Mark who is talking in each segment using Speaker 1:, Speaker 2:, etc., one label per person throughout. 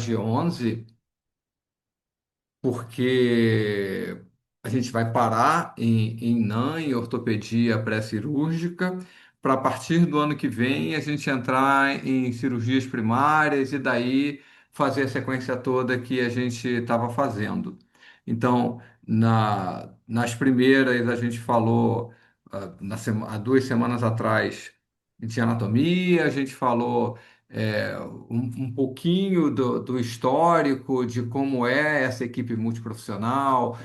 Speaker 1: G11, porque a gente vai parar em NAM, em ortopedia pré-cirúrgica, para a partir do ano que vem a gente entrar em cirurgias primárias e daí fazer a sequência toda que a gente estava fazendo. Então, nas primeiras a gente falou, há 2 semanas atrás, de anatomia, a gente falou um pouquinho do histórico, de como é essa equipe multiprofissional,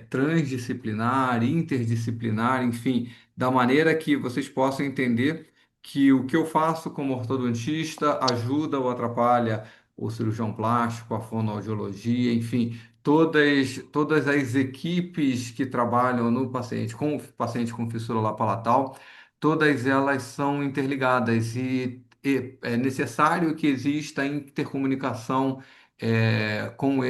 Speaker 1: transdisciplinar, interdisciplinar, enfim, da maneira que vocês possam entender que o que eu faço como ortodontista ajuda ou atrapalha o cirurgião plástico, a fonoaudiologia, enfim, todas as equipes que trabalham no paciente, com o paciente com fissura palatal, todas elas são interligadas e é necessário que exista intercomunicação com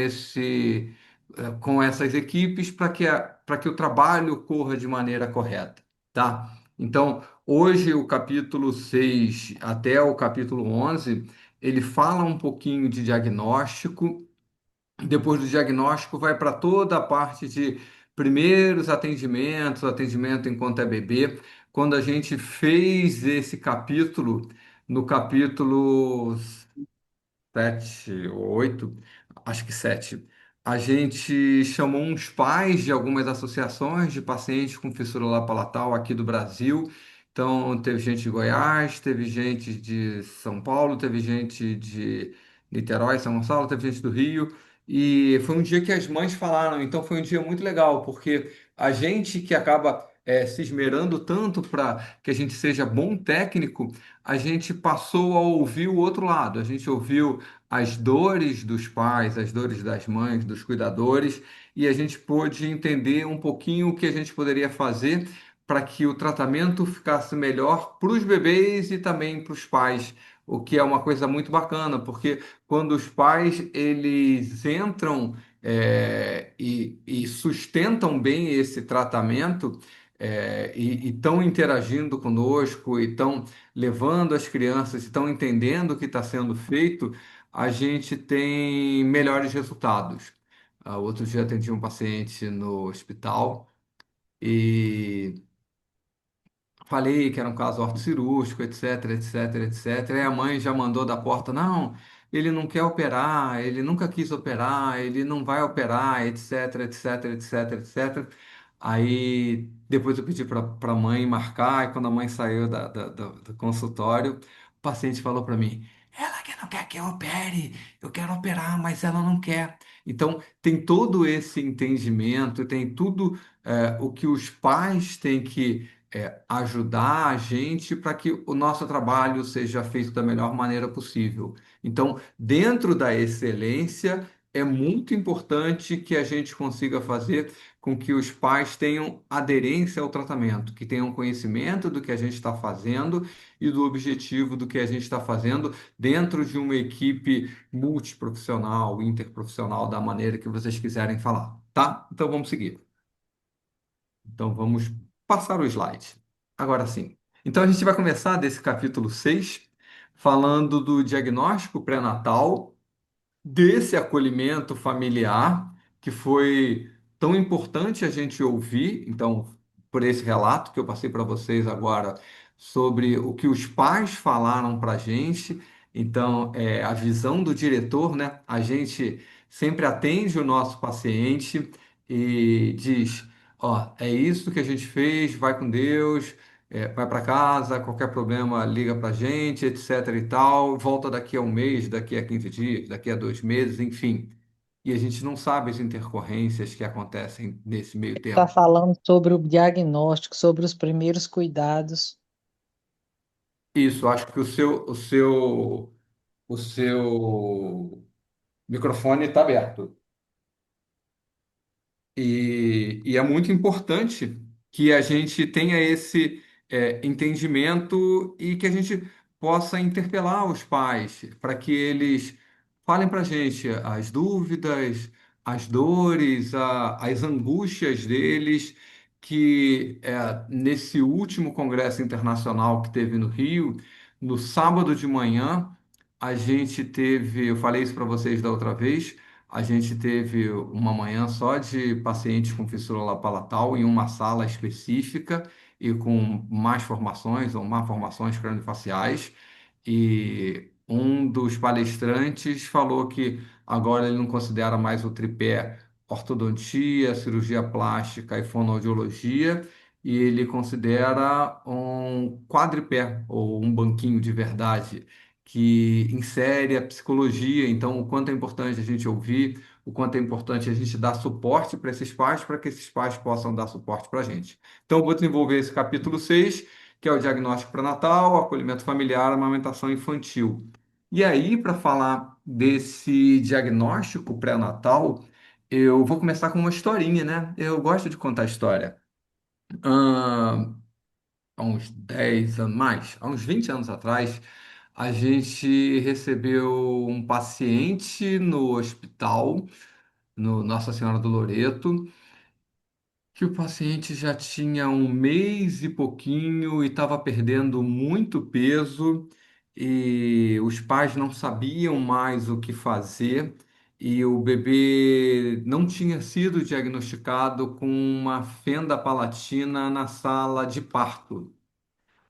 Speaker 1: essas equipes para que o trabalho corra de maneira correta, tá? Então, hoje o capítulo 6 até o capítulo 11 ele fala um pouquinho de diagnóstico. Depois do diagnóstico, vai para toda a parte de primeiros atendimentos, atendimento enquanto é bebê. Quando a gente fez esse capítulo, no capítulo 7 ou 8, acho que 7, a gente chamou uns pais de algumas associações de pacientes com fissura palatal aqui do Brasil. Então, teve gente de Goiás, teve gente de São Paulo, teve gente de Niterói, São Gonçalo, teve gente do Rio. E foi um dia que as mães falaram, então foi um dia muito legal, porque a gente que acaba se esmerando tanto para que a gente seja bom técnico, a gente passou a ouvir o outro lado. A gente ouviu as dores dos pais, as dores das mães, dos cuidadores, e a gente pôde entender um pouquinho o que a gente poderia fazer para que o tratamento ficasse melhor para os bebês e também para os pais, o que é uma coisa muito bacana, porque quando os pais eles entram e sustentam bem esse tratamento, e estão interagindo conosco, e estão levando as crianças, estão entendendo o que está sendo feito, a gente tem melhores resultados. Outro dia atendi um paciente no hospital e falei que era um caso ortocirúrgico, etc, etc, etc. E a mãe já mandou da porta, não, ele não quer operar, ele nunca quis operar, ele não vai operar, etc, etc, etc, etc. Aí depois eu pedi para a mãe marcar, e quando a mãe saiu do consultório, o paciente falou para mim, ela que não quer que eu opere, eu quero operar, mas ela não quer. Então, tem todo esse entendimento, tem tudo o que os pais têm que ajudar a gente para que o nosso trabalho seja feito da melhor maneira possível. Então, dentro da excelência, é muito importante que a gente consiga fazer com que os pais tenham aderência ao tratamento, que tenham conhecimento do que a gente está fazendo e do objetivo do que a gente está fazendo dentro de uma equipe multiprofissional, interprofissional, da maneira que vocês quiserem falar, tá? Então vamos seguir. Então vamos passar o slide. Agora sim. Então a gente vai começar desse capítulo 6 falando do diagnóstico pré-natal, desse acolhimento familiar, que foi tão importante a gente ouvir, então, por esse relato que eu passei para vocês agora, sobre o que os pais falaram para a gente, então, a visão do diretor, né? A gente sempre atende o nosso paciente e diz: ó, é isso que a gente fez, vai com Deus. Vai para casa, qualquer problema liga para a gente, etc e tal, volta daqui a um mês, daqui a 15 dias, daqui a 2 meses, enfim. E a gente não sabe as intercorrências que acontecem nesse meio
Speaker 2: Está
Speaker 1: tempo.
Speaker 2: falando sobre o diagnóstico, sobre os primeiros cuidados.
Speaker 1: Isso, acho que o seu microfone está aberto. E é muito importante que a gente tenha esse entendimento e que a gente possa interpelar os pais para que eles falem para a gente as dúvidas, as dores, as angústias deles, que nesse último congresso internacional que teve no Rio, no sábado de manhã, a gente teve, eu falei isso para vocês da outra vez, a gente teve uma manhã só de pacientes com fissura palatal em uma sala específica e com más formações ou malformações craniofaciais. E um dos palestrantes falou que agora ele não considera mais o tripé ortodontia, cirurgia plástica e fonoaudiologia, e ele considera um quadripé ou um banquinho de verdade que insere a psicologia. Então, o quanto é importante a gente ouvir, o quanto é importante a gente dar suporte para esses pais, para que esses pais possam dar suporte para a gente. Então, eu vou desenvolver esse capítulo 6, que é o diagnóstico pré-natal, acolhimento familiar, amamentação infantil. E aí, para falar desse diagnóstico pré-natal, eu vou começar com uma historinha, né? Eu gosto de contar história. Ahn, Há uns 10 anos, mais, há uns 20 anos atrás, a gente recebeu um paciente no hospital, no Nossa Senhora do Loreto, que o paciente já tinha um mês e pouquinho e estava perdendo muito peso, e os pais não sabiam mais o que fazer, e o bebê não tinha sido diagnosticado com uma fenda palatina na sala de parto.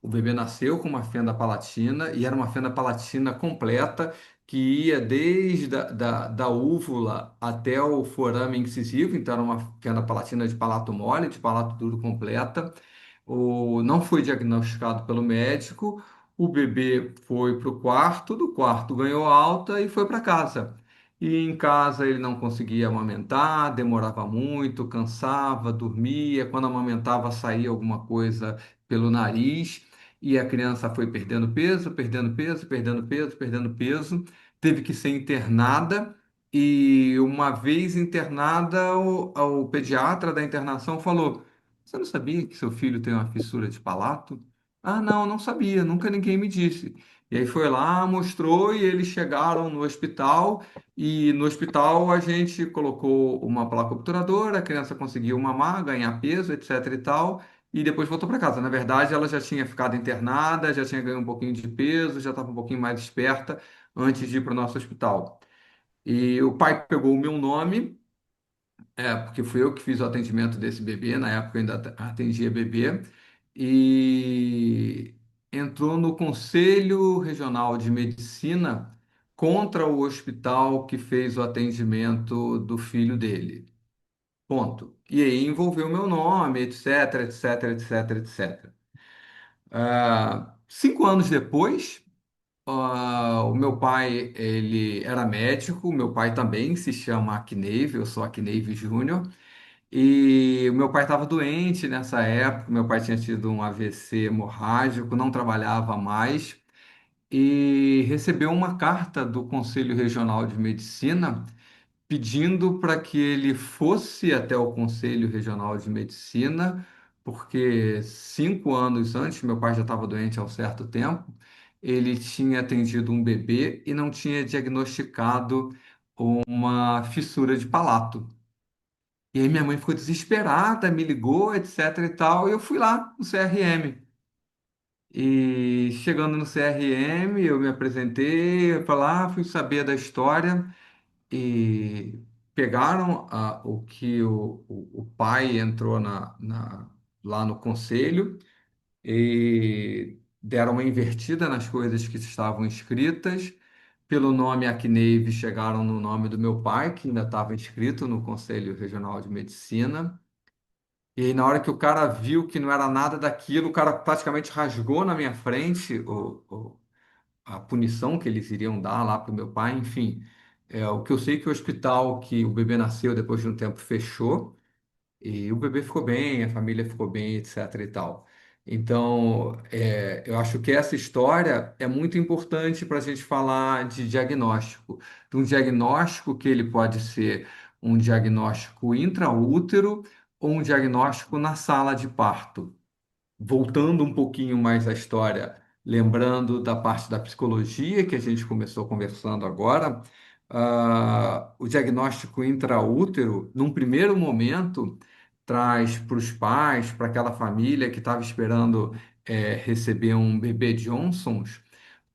Speaker 1: O bebê nasceu com uma fenda palatina e era uma fenda palatina completa que ia desde da úvula até o forame incisivo, então era uma fenda palatina de palato mole, de palato duro completa. Não foi diagnosticado pelo médico, o bebê foi para o quarto, do quarto ganhou alta e foi para casa. E em casa ele não conseguia amamentar, demorava muito, cansava, dormia. Quando amamentava, saía alguma coisa pelo nariz e a criança foi perdendo peso, perdendo peso, perdendo peso, perdendo peso, teve que ser internada. E uma vez internada, o pediatra da internação falou: Você não sabia que seu filho tem uma fissura de palato? Ah, não, não sabia, nunca ninguém me disse. E aí foi lá, mostrou e eles chegaram no hospital. E no hospital a gente colocou uma placa obturadora, a criança conseguiu mamar, ganhar peso, etc e tal e depois voltou para casa. Na verdade, ela já tinha ficado internada, já tinha ganho um pouquinho de peso, já estava um pouquinho mais esperta antes de ir para o nosso hospital. E o pai pegou o meu nome, porque fui eu que fiz o atendimento desse bebê, na época eu ainda atendia bebê, e entrou no Conselho Regional de Medicina contra o hospital que fez o atendimento do filho dele. Ponto. E aí envolveu meu nome, etc, etc, etc, etc. 5 anos depois, o meu pai, ele era médico, o meu pai também se chama Akneive, eu sou Akneive Júnior, e o meu pai estava doente nessa época, meu pai tinha tido um AVC hemorrágico, não trabalhava mais, e recebeu uma carta do Conselho Regional de Medicina pedindo para que ele fosse até o Conselho Regional de Medicina, porque 5 anos antes, meu pai já estava doente há um certo tempo, ele tinha atendido um bebê e não tinha diagnosticado uma fissura de palato. E aí minha mãe ficou desesperada, me ligou, etc e tal, e eu fui lá no CRM. E chegando no CRM, eu me apresentei, para lá, fui saber da história e pegaram o que o pai entrou lá no conselho e deram uma invertida nas coisas que estavam escritas. Pelo nome Acneive, chegaram no nome do meu pai, que ainda estava inscrito no Conselho Regional de Medicina. E aí, na hora que o cara viu que não era nada daquilo, o cara praticamente rasgou na minha frente a punição que eles iriam dar lá para o meu pai, enfim. O que eu sei é que o hospital que o bebê nasceu depois de um tempo fechou e o bebê ficou bem, a família ficou bem, etc e tal. Então, eu acho que essa história é muito importante para a gente falar de diagnóstico. De um diagnóstico que ele pode ser um diagnóstico intraútero ou um diagnóstico na sala de parto. Voltando um pouquinho mais à história, lembrando da parte da psicologia que a gente começou conversando agora, o diagnóstico intraútero, num primeiro momento, traz para os pais, para aquela família que estava esperando receber um bebê Johnson's,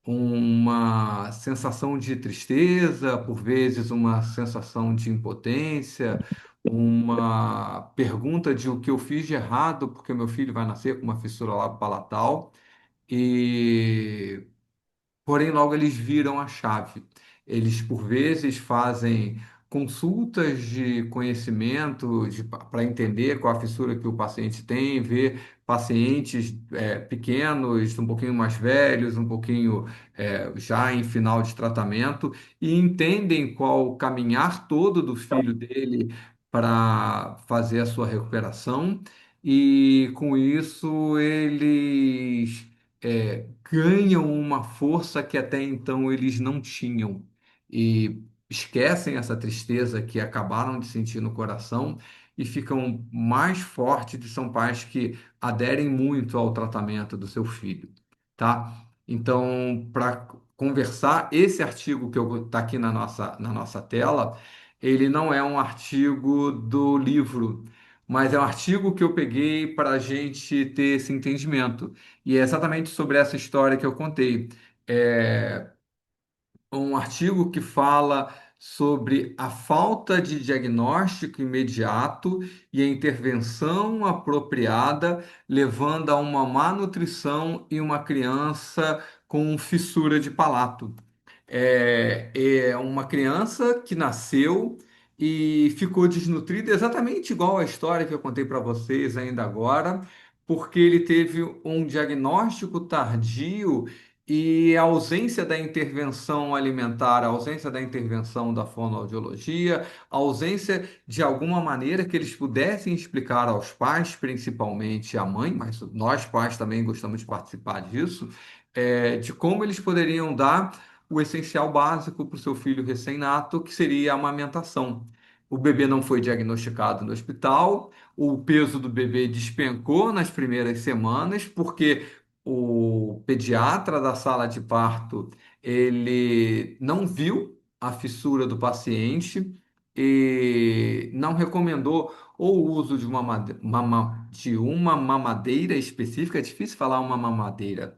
Speaker 1: uma sensação de tristeza, por vezes uma sensação de impotência, uma pergunta de o que eu fiz de errado, porque meu filho vai nascer com uma fissura lábio palatal. E porém, logo eles viram a chave. Eles, por vezes, fazem consultas de conhecimento para entender qual a fissura que o paciente tem, ver pacientes pequenos, um pouquinho mais velhos, um pouquinho já em final de tratamento, e entendem qual o caminhar todo do filho dele para fazer a sua recuperação. E com isso eles ganham uma força que até então eles não tinham e esquecem essa tristeza que acabaram de sentir no coração e ficam mais fortes. São pais que aderem muito ao tratamento do seu filho, tá? Então, para conversar, esse artigo que está aqui na nossa tela, ele não é um artigo do livro, mas é um artigo que eu peguei para a gente ter esse entendimento. E é exatamente sobre essa história que eu contei. É um artigo que fala sobre a falta de diagnóstico imediato e a intervenção apropriada, levando a uma má nutrição em uma criança com fissura de palato. É uma criança que nasceu e ficou desnutrida, exatamente igual a história que eu contei para vocês ainda agora, porque ele teve um diagnóstico tardio e a ausência da intervenção alimentar, a ausência da intervenção da fonoaudiologia, a ausência de alguma maneira que eles pudessem explicar aos pais, principalmente à mãe, mas nós pais também gostamos de participar disso, de como eles poderiam dar o essencial básico para o seu filho recém-nato, que seria a amamentação. O bebê não foi diagnosticado no hospital, o peso do bebê despencou nas primeiras semanas, porque o pediatra da sala de parto, ele não viu a fissura do paciente e não recomendou ou o uso de uma mamadeira específica, é difícil falar uma mamadeira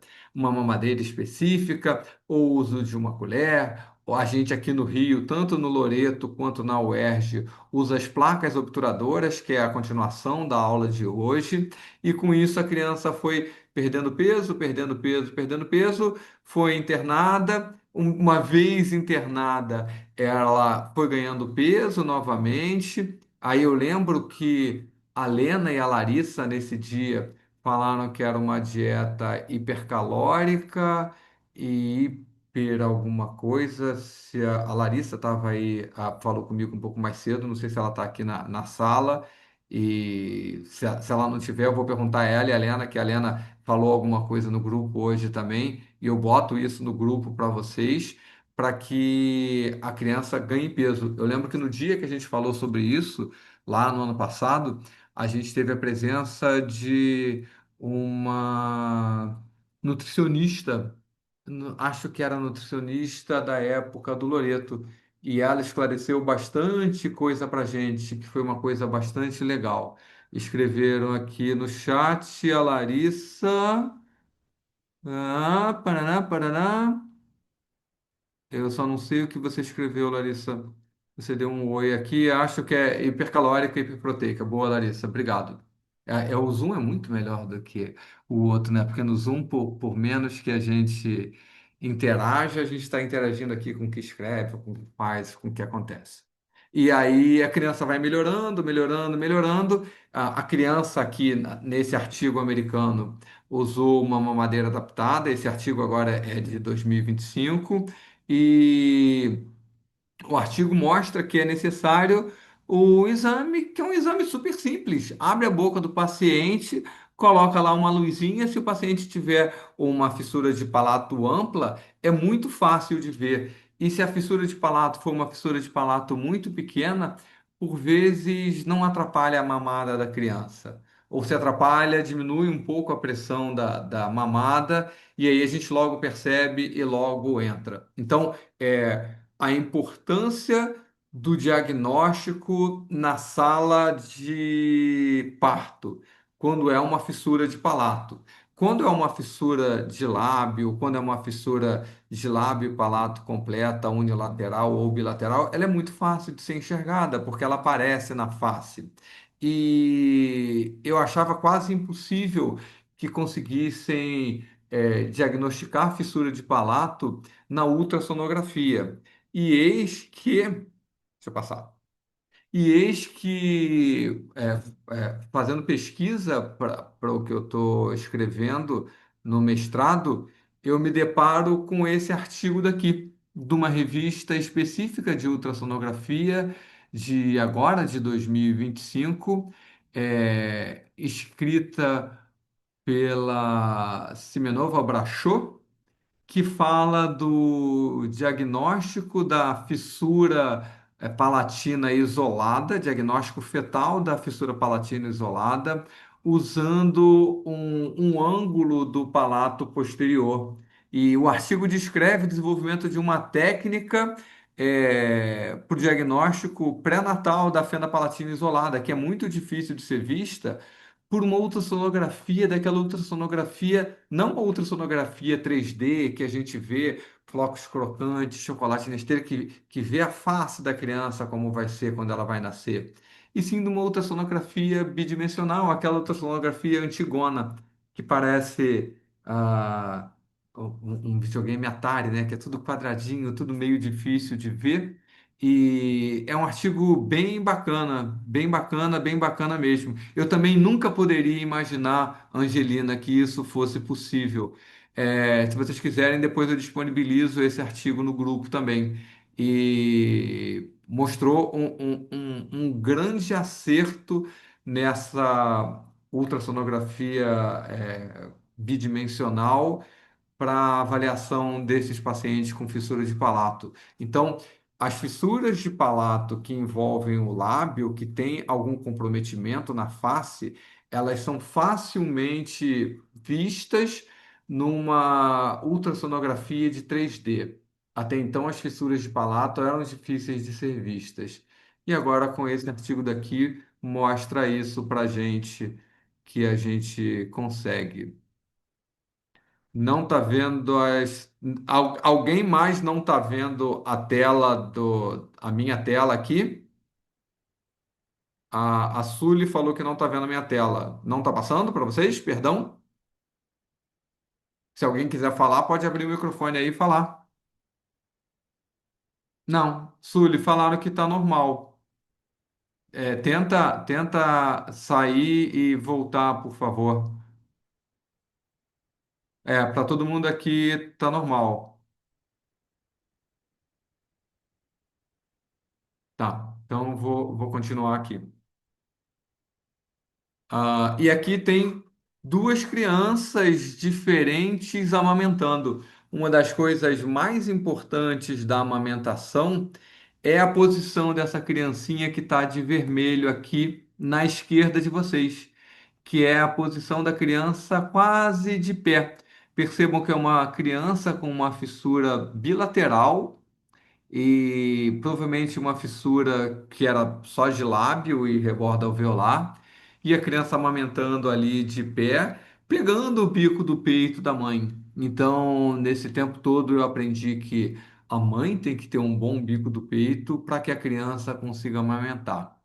Speaker 1: específica, ou o uso de uma colher. A gente aqui no Rio, tanto no Loreto quanto na UERJ, usa as placas obturadoras, que é a continuação da aula de hoje, e com isso a criança foi perdendo peso, perdendo peso, perdendo peso, foi internada. Uma vez internada, ela foi ganhando peso novamente. Aí eu lembro que a Lena e a Larissa, nesse dia, falaram que era uma dieta hipercalórica e hiper alguma coisa. Se a Larissa estava aí, falou comigo um pouco mais cedo, não sei se ela está aqui na sala. E se ela não tiver, eu vou perguntar a ela e a Lena, que a Lena falou alguma coisa no grupo hoje também, e eu boto isso no grupo para vocês, para que a criança ganhe peso. Eu lembro que no dia que a gente falou sobre isso, lá no ano passado, a gente teve a presença de uma nutricionista, acho que era nutricionista da época do Loreto, e ela esclareceu bastante coisa para gente, que foi uma coisa bastante legal. Escreveram aqui no chat a Larissa. Paraná, Paraná. Eu só não sei o que você escreveu, Larissa. Você deu um oi aqui. Acho que é hipercalórica e hiperproteica. Boa, Larissa. Obrigado. O Zoom é muito melhor do que o outro, né? Porque no Zoom, por menos que a gente interage, a gente está interagindo aqui com o que escreve, com o que faz, com o que acontece. E aí a criança vai melhorando, melhorando, melhorando. A criança aqui, nesse artigo americano, usou uma mamadeira adaptada. Esse artigo agora é de 2025. E o artigo mostra que é necessário o exame, que é um exame super simples. Abre a boca do paciente, coloca lá uma luzinha. Se o paciente tiver uma fissura de palato ampla, é muito fácil de ver. E se a fissura de palato for uma fissura de palato muito pequena, por vezes não atrapalha a mamada da criança. Ou se atrapalha, diminui um pouco a pressão da mamada, e aí a gente logo percebe e logo entra. Então, a importância do diagnóstico na sala de parto, quando é uma fissura de palato. quando é uma fissura de lábio, quando é uma fissura de lábio e palato completa, unilateral ou bilateral, ela é muito fácil de ser enxergada, porque ela aparece na face. E eu achava quase impossível que conseguissem diagnosticar fissura de palato na ultrassonografia. E eis que, deixa eu passar. E eis que, fazendo pesquisa para o que eu estou escrevendo no mestrado, eu me deparo com esse artigo daqui, de uma revista específica de ultrassonografia, de agora, de 2025, escrita pela Simenova Brachot, que fala do diagnóstico da fissura palatina isolada, diagnóstico fetal da fissura palatina isolada, usando um ângulo do palato posterior. E o artigo descreve o desenvolvimento de uma técnica para o diagnóstico pré-natal da fenda palatina isolada, que é muito difícil de ser vista por uma ultrassonografia, daquela ultrassonografia, não uma ultrassonografia 3D que a gente vê flocos crocantes, chocolate Nestlé, que vê a face da criança como vai ser quando ela vai nascer, e sim de uma ultrassonografia bidimensional, aquela ultrassonografia antigona, que parece um videogame Atari, né? Que é tudo quadradinho, tudo meio difícil de ver. E é um artigo bem bacana, bem bacana, bem bacana mesmo. Eu também nunca poderia imaginar, Angelina, que isso fosse possível. Se vocês quiserem, depois eu disponibilizo esse artigo no grupo também. E mostrou um grande acerto nessa ultrassonografia bidimensional para avaliação desses pacientes com fissura de palato. Então, as fissuras de palato que envolvem o lábio, que tem algum comprometimento na face, elas são facilmente vistas numa ultrassonografia de 3D. Até então, as fissuras de palato eram difíceis de ser vistas. E agora, com esse artigo daqui, mostra isso para gente, que a gente consegue. Não tá vendo alguém mais não tá vendo a minha tela aqui? A Sully falou que não tá vendo a minha tela. Não tá passando para vocês? Perdão? Se alguém quiser falar, pode abrir o microfone aí e falar. Não, Sully, falaram que tá normal. Tenta sair e voltar, por favor. Para todo mundo aqui tá normal. Tá, então vou continuar aqui. E aqui tem duas crianças diferentes amamentando. Uma das coisas mais importantes da amamentação é a posição dessa criancinha que está de vermelho aqui na esquerda de vocês, que é a posição da criança quase de pé. Percebam que é uma criança com uma fissura bilateral e provavelmente uma fissura que era só de lábio e rebordo alveolar, e a criança amamentando ali de pé, pegando o bico do peito da mãe. Então, nesse tempo todo, eu aprendi que a mãe tem que ter um bom bico do peito para que a criança consiga amamentar.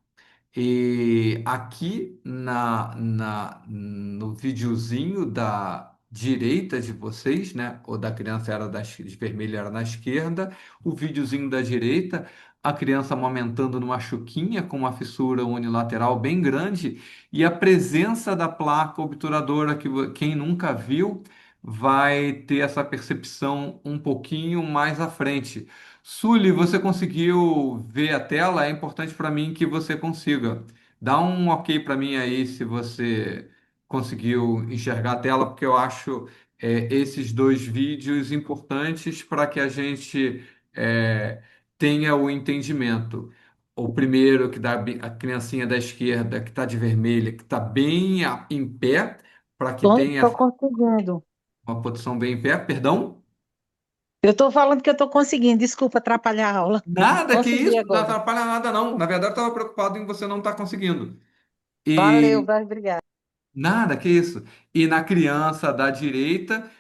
Speaker 1: E aqui no videozinho da direita de vocês, né? Ou da criança era de vermelho era na esquerda, o videozinho da direita, a criança amamentando numa chuquinha com uma fissura unilateral bem grande e a presença da placa obturadora que quem nunca viu vai ter essa percepção um pouquinho mais à frente. Sully, você conseguiu ver a tela? É importante para mim que você consiga. Dá um ok para mim aí se você conseguiu enxergar a tela, porque eu acho esses dois vídeos importantes para que a gente é, tenha o entendimento. O primeiro, que dá a criancinha da esquerda, que está de vermelha, que está bem em pé, para que tenha
Speaker 2: Estou conseguindo.
Speaker 1: uma posição bem em pé, perdão.
Speaker 2: Eu estou falando que eu estou conseguindo. Desculpa atrapalhar a aula.
Speaker 1: Nada que
Speaker 2: Consegui
Speaker 1: isso, não
Speaker 2: agora.
Speaker 1: atrapalha nada, não. Na verdade, eu estava preocupado em você não estar conseguindo.
Speaker 2: Valeu,
Speaker 1: E
Speaker 2: vai, obrigada.
Speaker 1: Nada, que isso. E na criança da direita,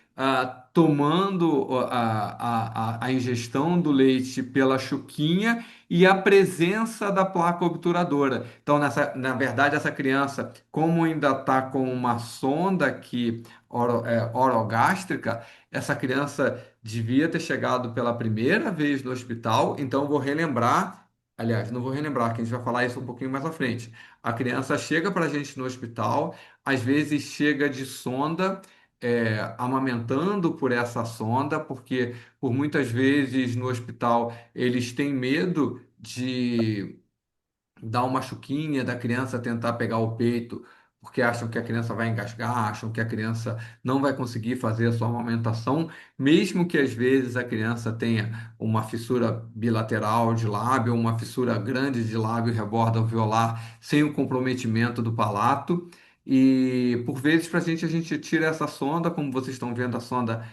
Speaker 1: tomando a ingestão do leite pela chuquinha e a presença da placa obturadora. Então, na verdade, essa criança, como ainda está com uma sonda aqui orogástrica, essa criança devia ter chegado pela primeira vez no hospital. Então, eu vou relembrar. Aliás, não vou relembrar, que a gente vai falar isso um pouquinho mais à frente. A criança chega para a gente no hospital, às vezes chega de sonda, amamentando por essa sonda, porque por muitas vezes no hospital eles têm medo de dar uma chuquinha da criança tentar pegar o peito, porque acham que a criança vai engasgar, acham que a criança não vai conseguir fazer a sua amamentação, mesmo que às vezes a criança tenha uma fissura bilateral de lábio, uma fissura grande de lábio rebordo alveolar, sem o comprometimento do palato. E por vezes, para a gente tira essa sonda, como vocês estão vendo, a sonda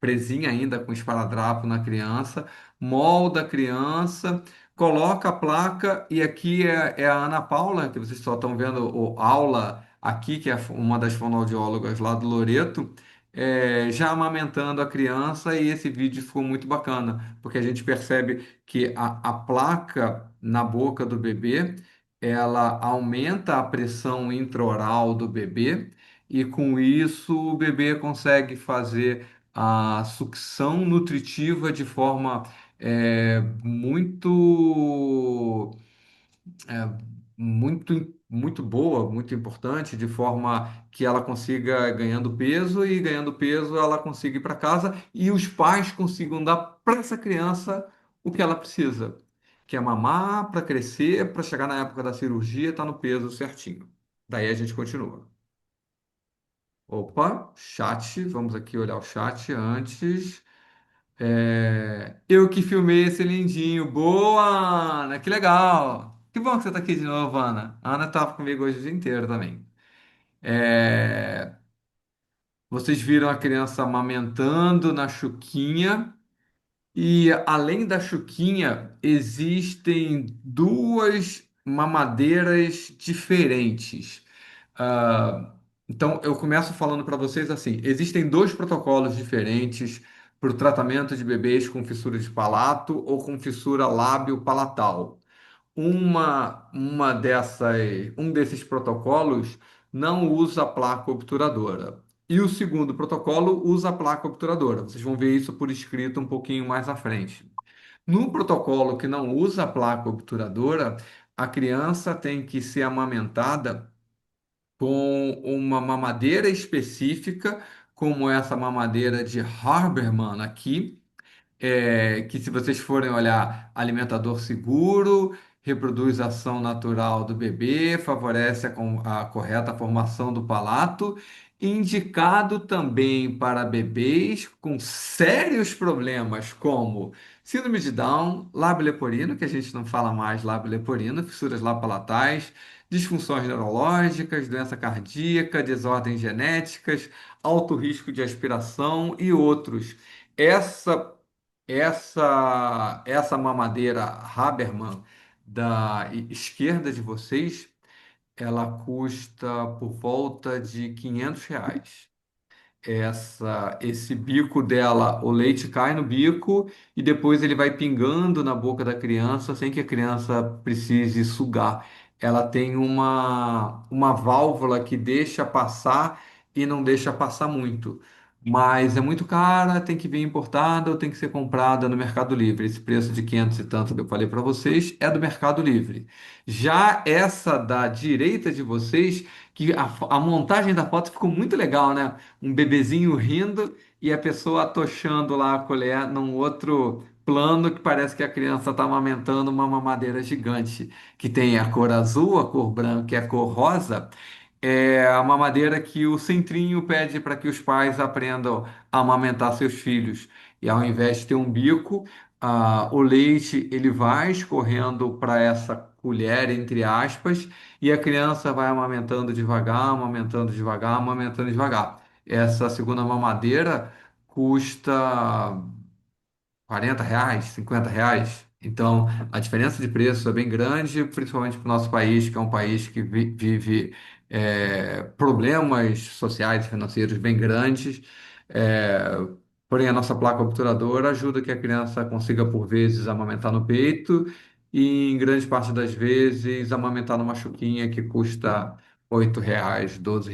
Speaker 1: presinha ainda com esparadrapo na criança, molda a criança, coloca a placa, e aqui é a Ana Paula, que vocês só estão vendo aula aqui, que é uma das fonoaudiólogas lá do Loreto, já amamentando a criança, e esse vídeo ficou muito bacana, porque a gente percebe que a placa na boca do bebê, ela aumenta a pressão intraoral do bebê, e com isso o bebê consegue fazer a sucção nutritiva de forma muito, é, muito boa, muito importante, de forma que ela consiga ganhando peso, e ganhando peso ela consiga ir para casa e os pais consigam dar para essa criança o que ela precisa, que é mamar para crescer, para chegar na época da cirurgia, tá no peso certinho. Daí a gente continua. Opa, chat, vamos aqui olhar o chat antes. Eu que filmei esse lindinho. Boa, Ana! Que legal! Que bom que você está aqui de novo, Ana. A Ana estava comigo hoje o dia inteiro também. É, Vocês viram a criança amamentando na chuquinha. E além da chuquinha, existem duas mamadeiras diferentes. Ah, então, eu começo falando para vocês assim: existem dois protocolos diferentes para o tratamento de bebês com fissura de palato ou com fissura lábio-palatal. Um desses protocolos não usa a placa obturadora. E o segundo protocolo usa a placa obturadora. Vocês vão ver isso por escrito um pouquinho mais à frente. No protocolo que não usa a placa obturadora, a criança tem que ser amamentada com uma mamadeira específica, como essa mamadeira de Haberman aqui, que se vocês forem olhar, alimentador seguro, reproduz a ação natural do bebê, favorece a correta formação do palato, indicado também para bebês com sérios problemas como síndrome de Down, lábio leporino, que a gente não fala mais lábio leporino, fissuras lapalatais, disfunções neurológicas, doença cardíaca, desordens genéticas, alto risco de aspiração e outros. Essa essa mamadeira Haberman da esquerda de vocês, ela custa por volta de R$ 500. Esse bico dela, o leite cai no bico e depois ele vai pingando na boca da criança sem que a criança precise sugar. Ela tem uma válvula que deixa passar e não deixa passar muito. Mas é muito cara, tem que vir importada ou tem que ser comprada no Mercado Livre. Esse preço de 500 e tanto que eu falei para vocês é do Mercado Livre. Já essa da direita de vocês, que a montagem da foto ficou muito legal, né? Um bebezinho rindo e a pessoa atochando lá a colher num outro plano, que parece que a criança está amamentando uma mamadeira gigante, que tem a cor azul, a cor branca e a cor rosa. É a mamadeira que o Centrinho pede para que os pais aprendam a amamentar seus filhos. E ao invés de ter um bico, o leite ele vai escorrendo para essa colher, entre aspas, e a criança vai amamentando devagar, amamentando devagar, amamentando devagar. Essa segunda mamadeira custa R$ 40, R$ 50. Então, a diferença de preço é bem grande, principalmente para o nosso país, que é um país que vive problemas sociais e financeiros bem grandes. É, porém, a nossa placa obturadora ajuda que a criança consiga, por vezes, amamentar no peito e, em grande parte das vezes, amamentar numa chuquinha que custa R$ 8, R$ 12.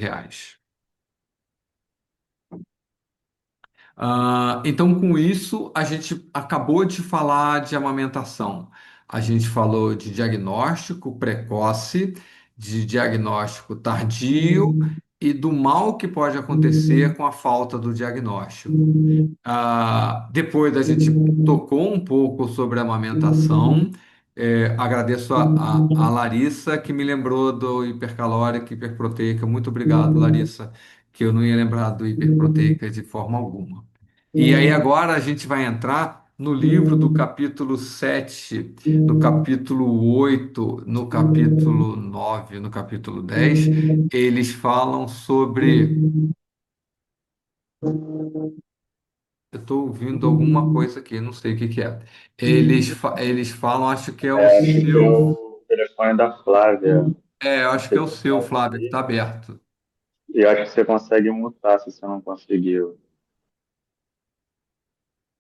Speaker 1: Então, com isso, a gente acabou de falar de amamentação. A gente falou de diagnóstico precoce, de diagnóstico tardio e do mal que pode acontecer com a falta do diagnóstico. Depois a gente tocou um pouco sobre a amamentação. Agradeço a Larissa que me lembrou do hipercalórico e hiperproteica. Muito obrigado, Larissa, que eu não ia lembrar do hiperproteica de forma alguma. E aí agora a gente vai entrar no livro do capítulo 7, no capítulo 8, no capítulo 9, no capítulo 10. Eles falam sobre. Eu estou ouvindo alguma coisa aqui, não sei o que que é. Eles falam, acho que é o
Speaker 3: Acho que é
Speaker 1: seu.
Speaker 3: o telefone da Flávia.
Speaker 1: Eu
Speaker 3: Não
Speaker 1: acho que
Speaker 3: sei
Speaker 1: é o
Speaker 3: se você
Speaker 1: seu,
Speaker 3: pode
Speaker 1: Flávio, que está
Speaker 3: abrir.
Speaker 1: aberto.
Speaker 3: E eu acho que você consegue mutar se você não conseguiu.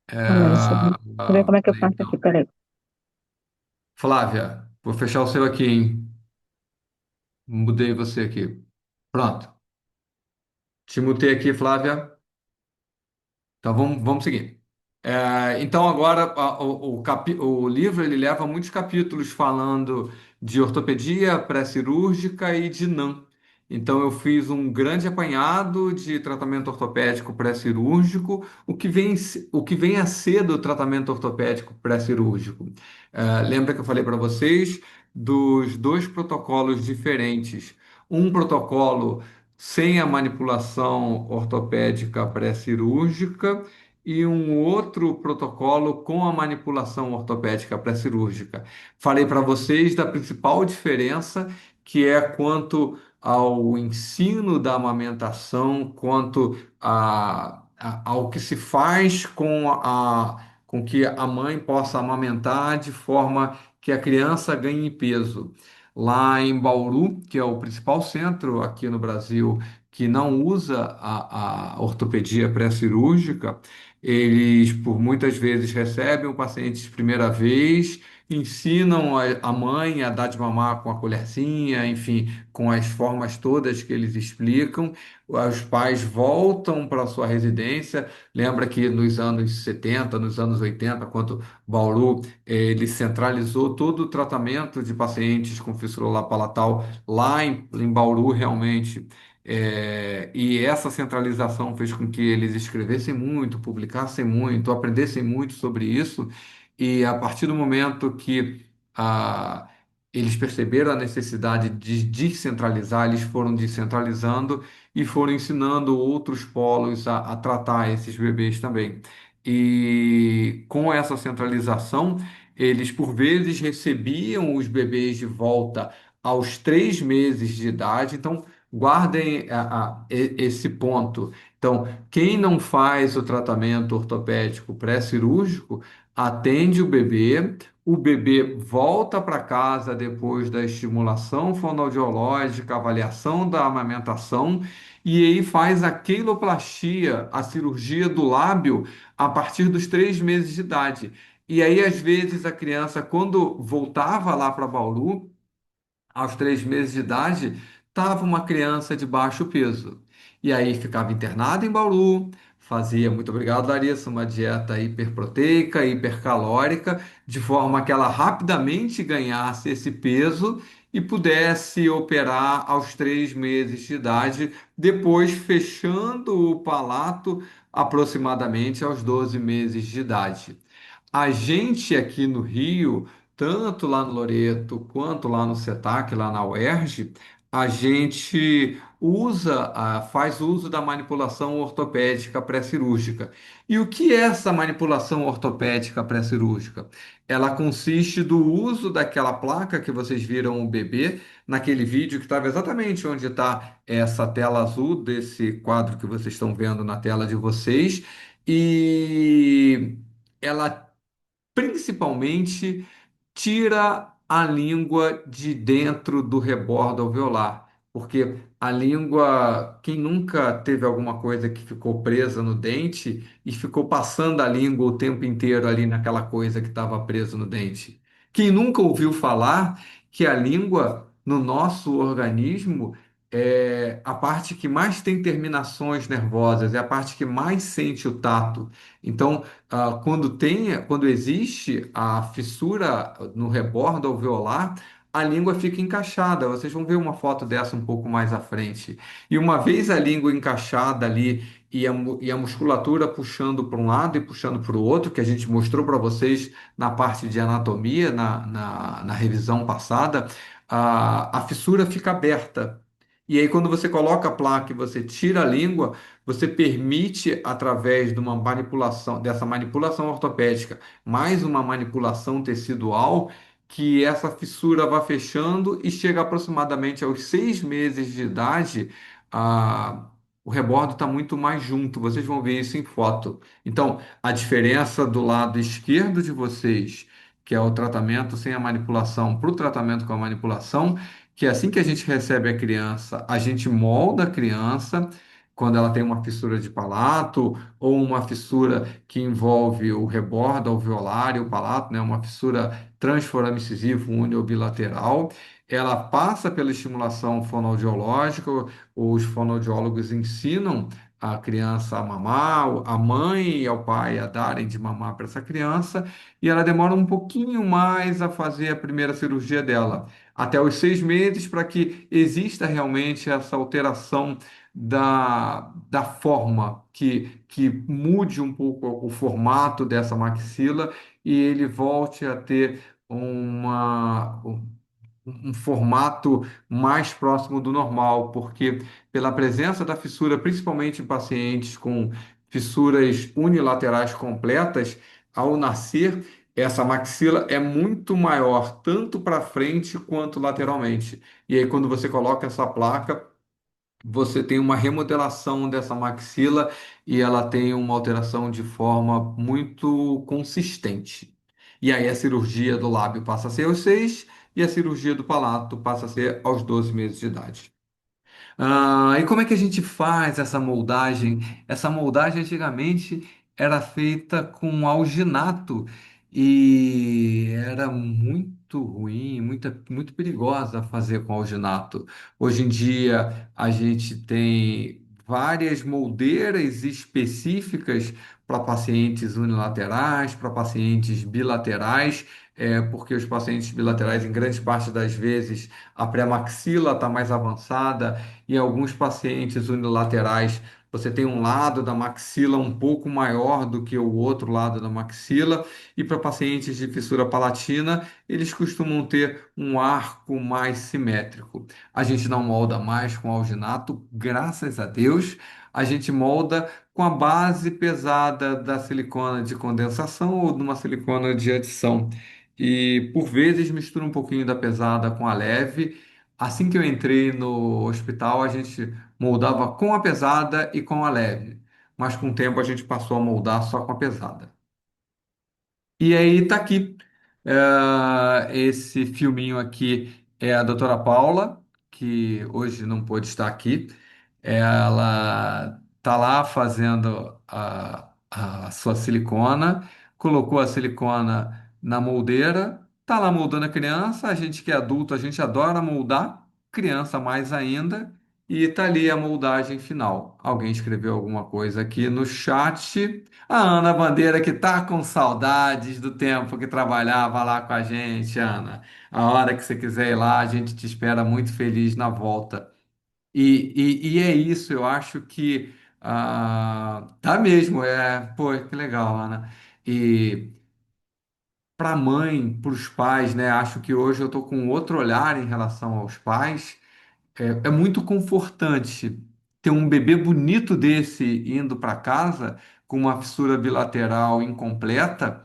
Speaker 4: Deixa eu ver como é que eu
Speaker 1: Peraí,
Speaker 4: faço aqui,
Speaker 1: então.
Speaker 4: peraí.
Speaker 1: Flávia, vou fechar o seu aqui, hein? Mudei você aqui. Pronto. Te mutei aqui, Flávia. Então vamos seguir. Então agora o livro ele leva muitos capítulos falando de ortopedia pré-cirúrgica e de NAM. Então eu fiz um grande apanhado de tratamento ortopédico pré-cirúrgico, o que vem a ser do tratamento ortopédico pré-cirúrgico. Lembra que eu falei para vocês dos dois protocolos diferentes. Um protocolo sem a manipulação ortopédica pré-cirúrgica e um outro protocolo com a manipulação ortopédica pré-cirúrgica. Falei para vocês da principal diferença, que é quanto ao ensino da amamentação, quanto ao que se faz com que a mãe possa amamentar de forma que a criança ganhe peso. Lá em Bauru, que é o principal centro aqui no Brasil que não usa a ortopedia pré-cirúrgica, eles por muitas vezes recebem o paciente de primeira vez, ensinam a mãe a dar de mamar com a colherzinha, enfim, com as formas todas que eles explicam. Os pais voltam para a sua residência. Lembra que nos anos 70, nos anos 80, quando Bauru ele centralizou todo o tratamento de pacientes com fístula palatal lá em Bauru, realmente. E essa centralização fez com que eles escrevessem muito, publicassem muito, aprendessem muito sobre isso. E a partir do momento que ah, eles perceberam a necessidade de descentralizar, eles foram descentralizando e foram ensinando outros polos a tratar esses bebês também. E com essa centralização, eles por vezes recebiam os bebês de volta aos 3 meses de idade. Então, guardem esse ponto. Então, quem não faz o tratamento ortopédico pré-cirúrgico atende o bebê volta para casa depois da estimulação fonoaudiológica, avaliação da amamentação, e aí faz a queiloplastia, a cirurgia do lábio, a partir dos 3 meses de idade. E aí, às vezes, a criança, quando voltava lá para Bauru, aos 3 meses de idade, estava uma criança de baixo peso. E aí ficava internada em Bauru, fazia, muito obrigado, Larissa, uma dieta hiperproteica, hipercalórica, de forma que ela rapidamente ganhasse esse peso e pudesse operar aos 3 meses de idade, depois fechando o palato aproximadamente aos 12 meses de idade. A gente aqui no Rio, tanto lá no Loreto quanto lá no SETAC, lá na UERJ, a gente faz uso da manipulação ortopédica pré-cirúrgica. E o que é essa manipulação ortopédica pré-cirúrgica? Ela consiste do uso daquela placa que vocês viram o bebê naquele vídeo que estava exatamente onde está essa tela azul desse quadro que vocês estão vendo na tela de vocês. E ela principalmente tira a língua de dentro do rebordo alveolar. porque a língua, quem nunca teve alguma coisa que ficou presa no dente e ficou passando a língua o tempo inteiro ali naquela coisa que estava presa no dente? Quem nunca ouviu falar que a língua no nosso organismo é a parte que mais tem terminações nervosas, é a parte que mais sente o tato. Então, quando existe a fissura no rebordo alveolar, a língua fica encaixada. Vocês vão ver uma foto dessa um pouco mais à frente. E uma vez a língua encaixada ali e a musculatura puxando para um lado e puxando para o outro, que a gente mostrou para vocês na parte de anatomia, na revisão passada, a fissura fica aberta. E aí, quando você coloca a placa e você tira a língua, você permite, através de uma manipulação, dessa manipulação ortopédica, mais uma manipulação tecidual, que essa fissura vá fechando e chega aproximadamente aos 6 meses de idade, o rebordo está muito mais junto. Vocês vão ver isso em foto. Então, a diferença do lado esquerdo de vocês, que é o tratamento sem a manipulação, para o tratamento com a manipulação, que é assim que a gente recebe a criança, a gente molda a criança. Quando ela tem uma fissura de palato ou uma fissura que envolve o rebordo alveolar e o palato, né, uma fissura transforame incisivo uni ou bilateral, ela passa pela estimulação fonoaudiológica, os fonoaudiólogos ensinam a criança a mamar, a mãe e ao pai a darem de mamar para essa criança, e ela demora um pouquinho mais a fazer a primeira cirurgia dela, até os 6 meses, para que exista realmente essa alteração da forma, que mude um pouco o formato dessa maxila e ele volte a ter um formato mais próximo do normal, porque pela presença da fissura, principalmente em pacientes com fissuras unilaterais completas, ao nascer, essa maxila é muito maior, tanto para frente quanto lateralmente. E aí, quando você coloca essa placa, você tem uma remodelação dessa maxila e ela tem uma alteração de forma muito consistente. E aí a cirurgia do lábio passa a ser aos 6 e a cirurgia do palato passa a ser aos 12 meses de idade. E como é que a gente faz essa moldagem? Essa moldagem antigamente era feita com alginato e era muito ruim, muito perigosa fazer com alginato. Hoje em dia a gente tem várias moldeiras específicas para pacientes unilaterais, para pacientes bilaterais, porque os pacientes bilaterais, em grande parte das vezes, a pré-maxila está mais avançada. Em alguns pacientes unilaterais, você tem um lado da maxila um pouco maior do que o outro lado da maxila, e para pacientes de fissura palatina, eles costumam ter um arco mais simétrico. A gente não molda mais com alginato, graças a Deus, a gente molda com a base pesada da silicona de condensação ou de uma silicona de adição. E por vezes mistura um pouquinho da pesada com a leve. Assim que eu entrei no hospital, a gente moldava com a pesada e com a leve, mas com o tempo a gente passou a moldar só com a pesada. E aí tá aqui. Esse filminho aqui é a doutora Paula, que hoje não pôde estar aqui. Ela tá lá fazendo a sua silicona, colocou a silicona na moldeira, tá lá moldando a criança. A gente que é adulto, a gente adora moldar, criança mais ainda, e tá ali a moldagem final. Alguém escreveu alguma coisa aqui no chat. A Ana Bandeira que tá com saudades do tempo que trabalhava lá com a gente, Ana. A hora que você quiser ir lá, a gente te espera muito feliz na volta. E é isso, eu acho que tá mesmo, pô, que legal, Ana. E para a mãe, para os pais, né? Acho que hoje eu tô com outro olhar em relação aos pais. É muito confortante ter um bebê bonito desse indo para casa com uma fissura bilateral incompleta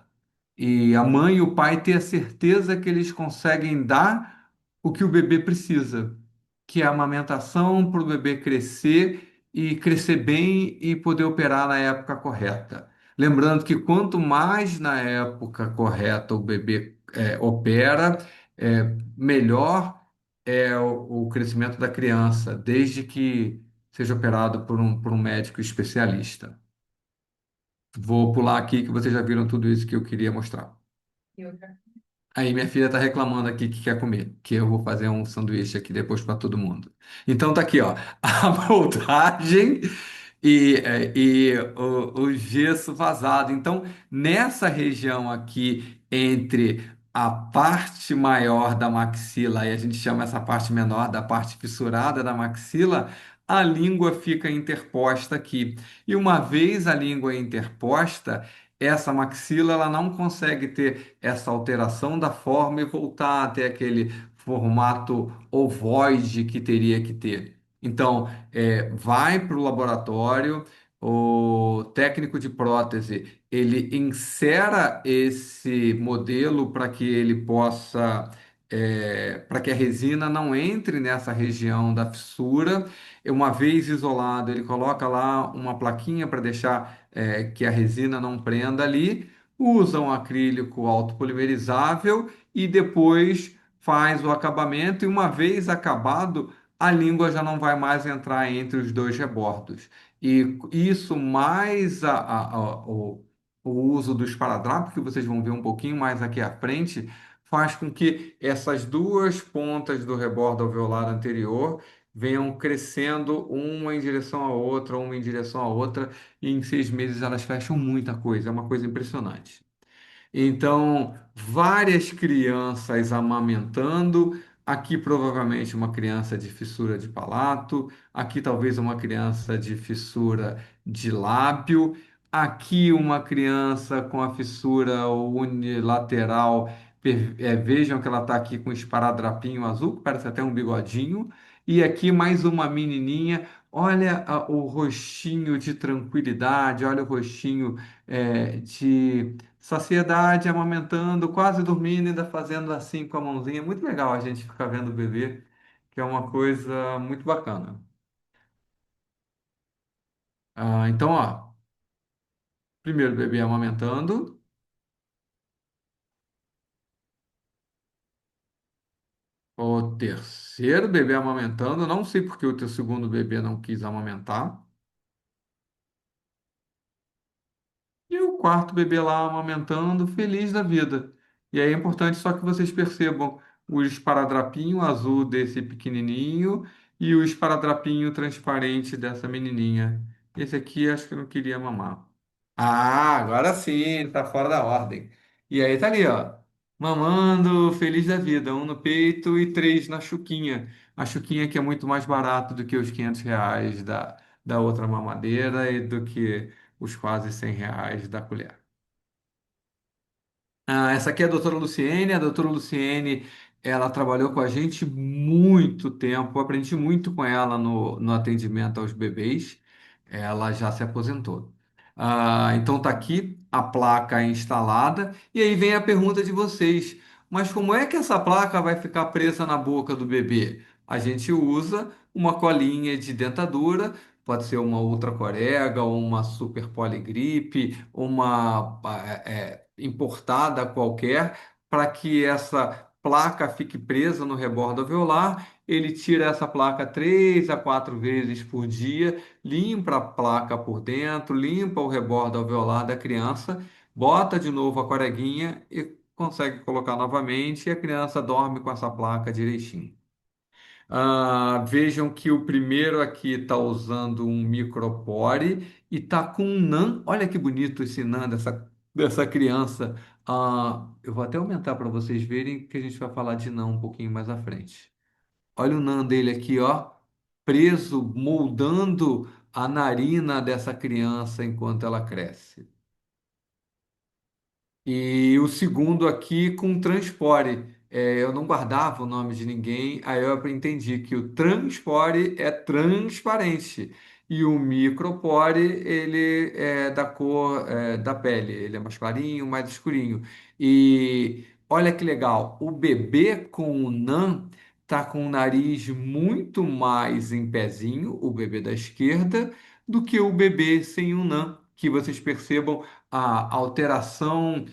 Speaker 1: e a mãe e o pai ter a certeza que eles conseguem dar o que o bebê precisa, que é a amamentação para o bebê crescer e crescer bem e poder operar na época correta. Lembrando que quanto mais na época correta o bebê opera, melhor é o crescimento da criança, desde que seja operado por um médico especialista. Vou pular aqui que vocês já viram tudo isso que eu queria mostrar. Aí minha filha está reclamando aqui que quer comer, que eu vou fazer um sanduíche aqui depois para todo mundo. Então tá aqui, ó, a moldagem e o gesso vazado. Então, nessa região aqui, entre a parte maior da maxila, e a gente chama essa parte menor da parte fissurada da maxila, a língua fica interposta aqui. E uma vez a língua interposta, essa maxila ela não consegue ter essa alteração da forma e voltar a ter aquele formato ovoide que teria que ter. Então, vai para o laboratório, o técnico de prótese, ele insera esse modelo para que ele possa, para que a resina não entre nessa região da fissura. E uma vez isolado, ele coloca lá uma plaquinha para deixar, que a resina não prenda ali, usa um acrílico autopolimerizável e depois faz o acabamento, e uma vez acabado, a língua já não vai mais entrar entre os dois rebordos. E isso mais o uso do esparadrapo, que vocês vão ver um pouquinho mais aqui à frente, faz com que essas duas pontas do rebordo alveolar anterior venham crescendo uma em direção à outra, uma em direção à outra, e em 6 meses elas fecham muita coisa, é uma coisa impressionante. Então, várias crianças amamentando. Aqui, provavelmente, uma criança de fissura de palato. Aqui, talvez, uma criança de fissura de lábio. Aqui, uma criança com a fissura unilateral. Vejam que ela está aqui com um esparadrapinho azul, que parece até um bigodinho. E aqui, mais uma menininha. Olha o rostinho de tranquilidade, olha o rostinho de saciedade, amamentando, quase dormindo, ainda fazendo assim com a mãozinha. Muito legal a gente ficar vendo o bebê, que é uma coisa muito bacana. Então, ó, primeiro bebê amamentando, o terceiro bebê amamentando. Não sei por que o teu segundo bebê não quis amamentar. E o quarto bebê lá amamentando, feliz da vida. E aí é importante só que vocês percebam o esparadrapinho azul desse pequenininho e o esparadrapinho transparente dessa menininha. Esse aqui acho que não queria mamar. Ah, agora sim, tá fora da ordem. E aí tá ali, ó, mamando, feliz da vida, um no peito e três na chuquinha. A chuquinha que é muito mais barato do que os R$ 500 da outra mamadeira e do que os quase R$ 100 da colher. Essa aqui é a doutora Luciene. A doutora Luciene, ela trabalhou com a gente muito tempo. Eu aprendi muito com ela no atendimento aos bebês. Ela já se aposentou. Então tá aqui a placa instalada. E aí vem a pergunta de vocês. Mas como é que essa placa vai ficar presa na boca do bebê? A gente usa uma colinha de dentadura. Pode ser uma Ultra Corega, uma Super Poligrip, uma importada qualquer, para que essa placa fique presa no rebordo alveolar. Ele tira essa placa 3 a 4 vezes por dia, limpa a placa por dentro, limpa o rebordo alveolar da criança, bota de novo a coreguinha e consegue colocar novamente, e a criança dorme com essa placa direitinho. Vejam que o primeiro aqui está usando um micropore e está com um NAN. Olha que bonito esse NAN dessa criança. Eu vou até aumentar para vocês verem que a gente vai falar de NAN um pouquinho mais à frente. Olha o NAN dele aqui, ó, preso, moldando a narina dessa criança enquanto ela cresce. E o segundo aqui com transpore. Eu não guardava o nome de ninguém, aí eu entendi que o transpore é transparente e o micropore ele é da cor da pele, ele é mais clarinho, mais escurinho. E olha que legal, o bebê com o NAN tá com o nariz muito mais em pezinho, o bebê da esquerda, do que o bebê sem o NAN, que vocês percebam a alteração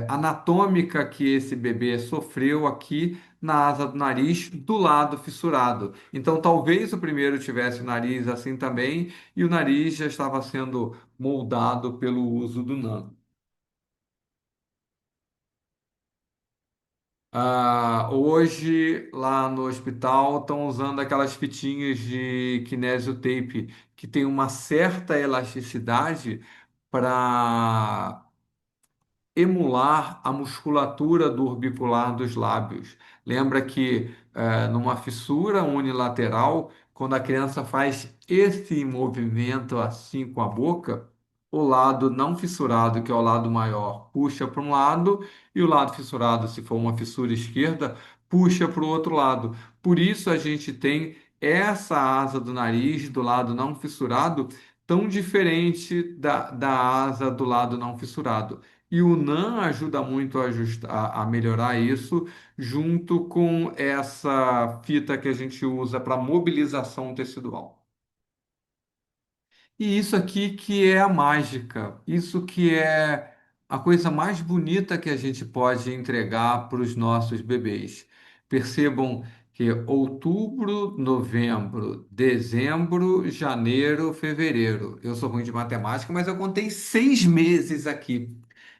Speaker 1: anatômica que esse bebê sofreu aqui na asa do nariz, do lado fissurado. Então, talvez o primeiro tivesse o nariz assim também, e o nariz já estava sendo moldado pelo uso do NAN. Hoje, lá no hospital, estão usando aquelas fitinhas de kinesiotape, que tem uma certa elasticidade para emular a musculatura do orbicular dos lábios. Lembra que numa fissura unilateral, quando a criança faz esse movimento assim com a boca, o lado não fissurado, que é o lado maior, puxa para um lado, e o lado fissurado, se for uma fissura esquerda, puxa para o outro lado. Por isso a gente tem essa asa do nariz do lado não fissurado tão diferente da asa do lado não fissurado. E o NAN ajuda muito a melhorar isso, junto com essa fita que a gente usa para mobilização tecidual. E isso aqui que é a mágica, isso que é a coisa mais bonita que a gente pode entregar para os nossos bebês. Percebam que outubro, novembro, dezembro, janeiro, fevereiro. Eu sou ruim de matemática, mas eu contei 6 meses aqui.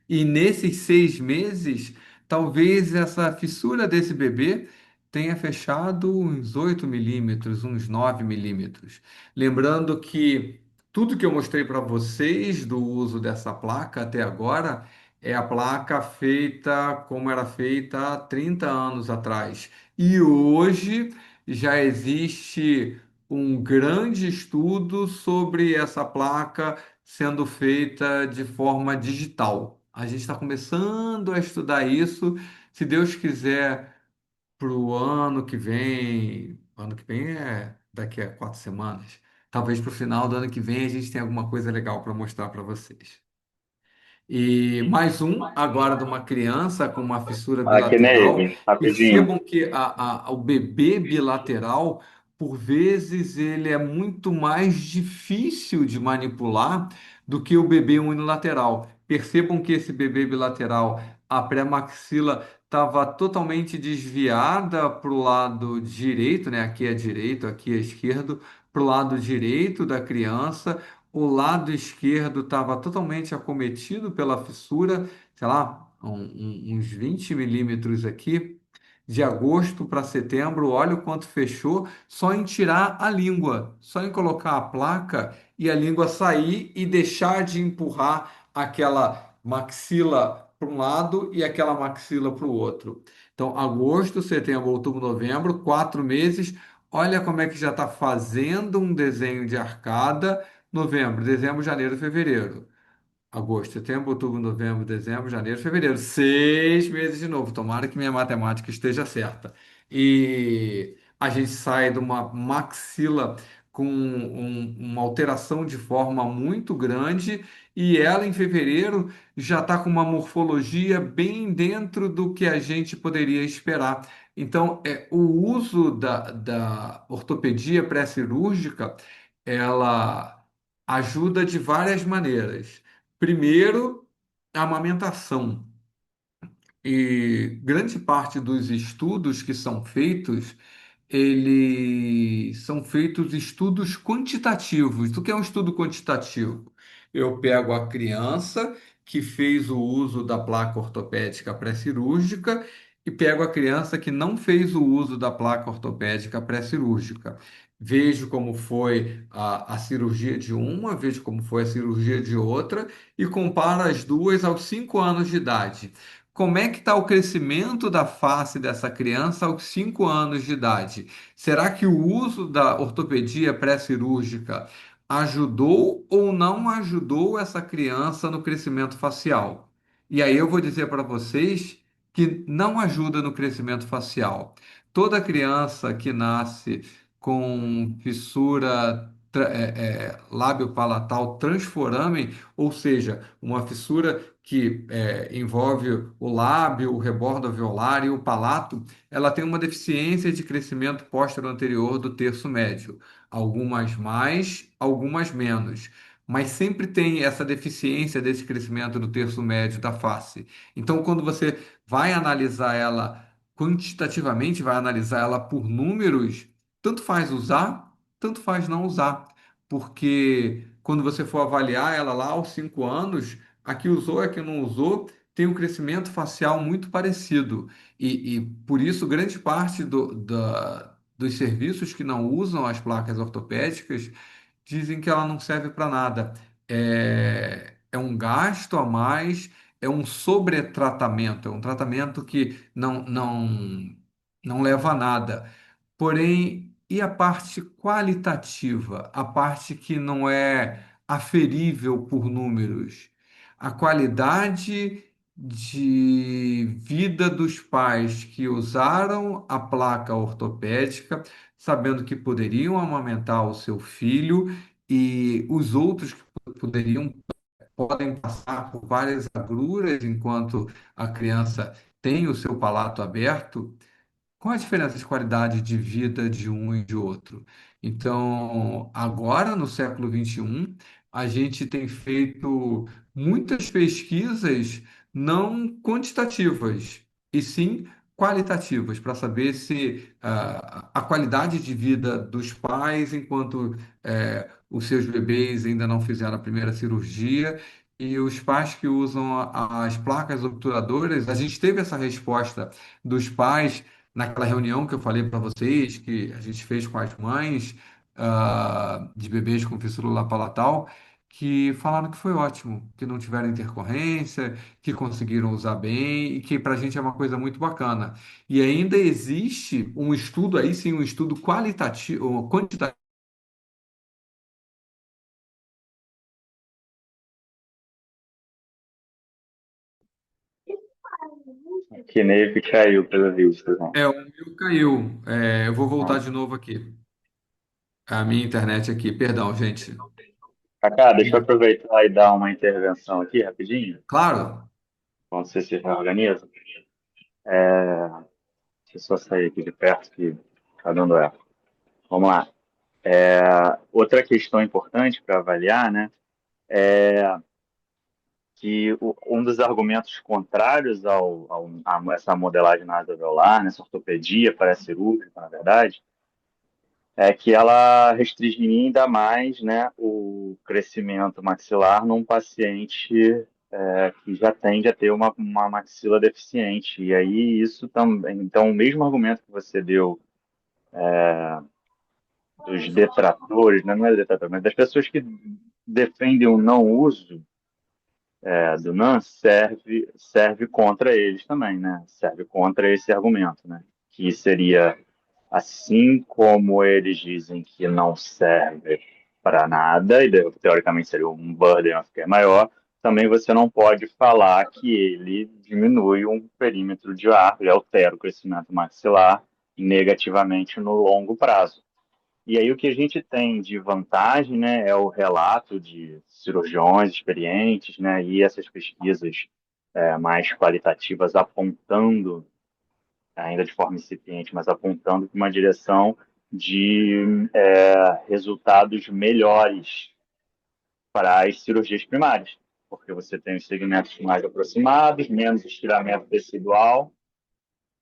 Speaker 1: E nesses 6 meses, talvez essa fissura desse bebê tenha fechado uns 8 milímetros, uns 9 milímetros. Lembrando que tudo que eu mostrei para vocês do uso dessa placa até agora é a placa feita como era feita há 30 anos atrás. E hoje já existe um grande estudo sobre essa placa sendo feita de forma digital. A gente está começando a estudar isso. Se Deus quiser, para o ano que vem é daqui a 4 semanas. Talvez para o final do ano que vem a gente tenha alguma coisa legal para mostrar para vocês. E mais um, agora de uma criança com uma fissura
Speaker 3: Aqui,
Speaker 1: bilateral.
Speaker 3: Neive, rapidinho.
Speaker 1: Percebam que o bebê bilateral, por vezes, ele é muito mais difícil de manipular do que o bebê unilateral. Percebam que esse bebê bilateral, a pré-maxila estava totalmente desviada para o lado direito, né? Aqui é direito, aqui é esquerdo, para o lado direito da criança. O lado esquerdo estava totalmente acometido pela fissura, sei lá, uns 20 milímetros aqui. De agosto para setembro, olha o quanto fechou, só em tirar a língua, só em colocar a placa e a língua sair e deixar de empurrar aquela maxila para um lado e aquela maxila para o outro. Então, agosto, setembro, outubro, novembro, 4 meses. Olha como é que já está fazendo um desenho de arcada. Novembro, dezembro, janeiro, fevereiro. Agosto, setembro, outubro, novembro, dezembro, janeiro, fevereiro. 6 meses de novo. Tomara que minha matemática esteja certa. E a gente sai de uma maxila com uma alteração de forma muito grande, e ela em fevereiro já está com uma morfologia bem dentro do que a gente poderia esperar. Então, o uso da ortopedia pré-cirúrgica, ela ajuda de várias maneiras. Primeiro, a amamentação. E grande parte dos estudos que são feitos, eles são feitos estudos quantitativos. O que é um estudo quantitativo? Eu pego a criança que fez o uso da placa ortopédica pré-cirúrgica e pego a criança que não fez o uso da placa ortopédica pré-cirúrgica. Vejo como foi a cirurgia de uma, vejo como foi a cirurgia de outra e comparo as duas aos 5 anos de idade. Como é que está o crescimento da face dessa criança aos 5 anos de idade? Será que o uso da ortopedia pré-cirúrgica ajudou ou não ajudou essa criança no crescimento facial? E aí eu vou dizer para vocês que não ajuda no crescimento facial. Toda criança que nasce com fissura lábio-palatal transforamen, ou seja, uma fissura que envolve o lábio, o rebordo alveolar e o palato, ela tem uma deficiência de crescimento póstero anterior do terço médio. Algumas mais, algumas menos. mas sempre tem essa deficiência desse crescimento do terço médio da face. Então, quando você vai analisar ela quantitativamente, vai analisar ela por números, tanto faz usar, tanto faz não usar, porque quando você for avaliar ela lá aos 5 anos, a que usou e a que não usou tem um crescimento facial muito parecido. E por isso, grande parte dos serviços que não usam as placas ortopédicas dizem que ela não serve para nada. É um gasto a mais, é um sobretratamento, é um tratamento que não leva a nada. Porém, e a parte qualitativa, a parte que não é aferível por números? A qualidade de vida dos pais que usaram a placa ortopédica, sabendo que poderiam amamentar o seu filho, e os outros que podem passar por várias agruras enquanto a criança tem o seu palato aberto. Qual a diferença de qualidade de vida de um e de outro? Então, agora, no século XXI, a gente tem feito muitas pesquisas não quantitativas, e sim qualitativas, para saber se a qualidade de vida dos pais enquanto os seus bebês ainda não fizeram a primeira cirurgia. E os pais que usam as placas obturadoras, a gente teve essa resposta dos pais naquela reunião que eu falei para vocês, que a gente fez com as mães de bebês com fissura palatal, que falaram que foi ótimo, que não tiveram intercorrência, que conseguiram usar bem e que para a gente é uma coisa muito bacana. E ainda existe um estudo, aí sim, um estudo qualitativo, quantitativo.
Speaker 3: Que neve caiu, pelo visto, né?
Speaker 1: O meu caiu. Eu vou voltar
Speaker 3: Ah.
Speaker 1: de novo aqui. A minha internet aqui, perdão, gente.
Speaker 3: Kaká, deixa eu aproveitar e dar uma intervenção aqui rapidinho,
Speaker 1: Claro.
Speaker 3: quando você se reorganiza. Deixa eu só sair aqui de perto que tá dando eco. Vamos lá. Outra questão importante para avaliar, né, que um dos argumentos contrários a essa modelagem nasoalveolar, nessa ortopedia pré-cirúrgica, na verdade, é que ela restringiria ainda mais, né, o crescimento maxilar num paciente que já tende a ter uma maxila deficiente. E aí isso também. Então, o mesmo argumento que você deu dos detratores, né, não é detrator, mas das pessoas que defendem o não uso do NAN serve contra eles também, né? Serve contra esse argumento, né? Que seria assim como eles dizem que não serve para nada, e teoricamente seria um burden of care maior, também você não pode falar que ele diminui um perímetro de ar, ele altera o crescimento maxilar negativamente no longo prazo. E aí o que a gente tem de vantagem, né, é o relato de cirurgiões experientes, né, e essas pesquisas mais qualitativas apontando, ainda de forma incipiente, mas apontando para uma direção de resultados melhores para as cirurgias primárias, porque você tem os segmentos mais aproximados, menos estiramento tecidual,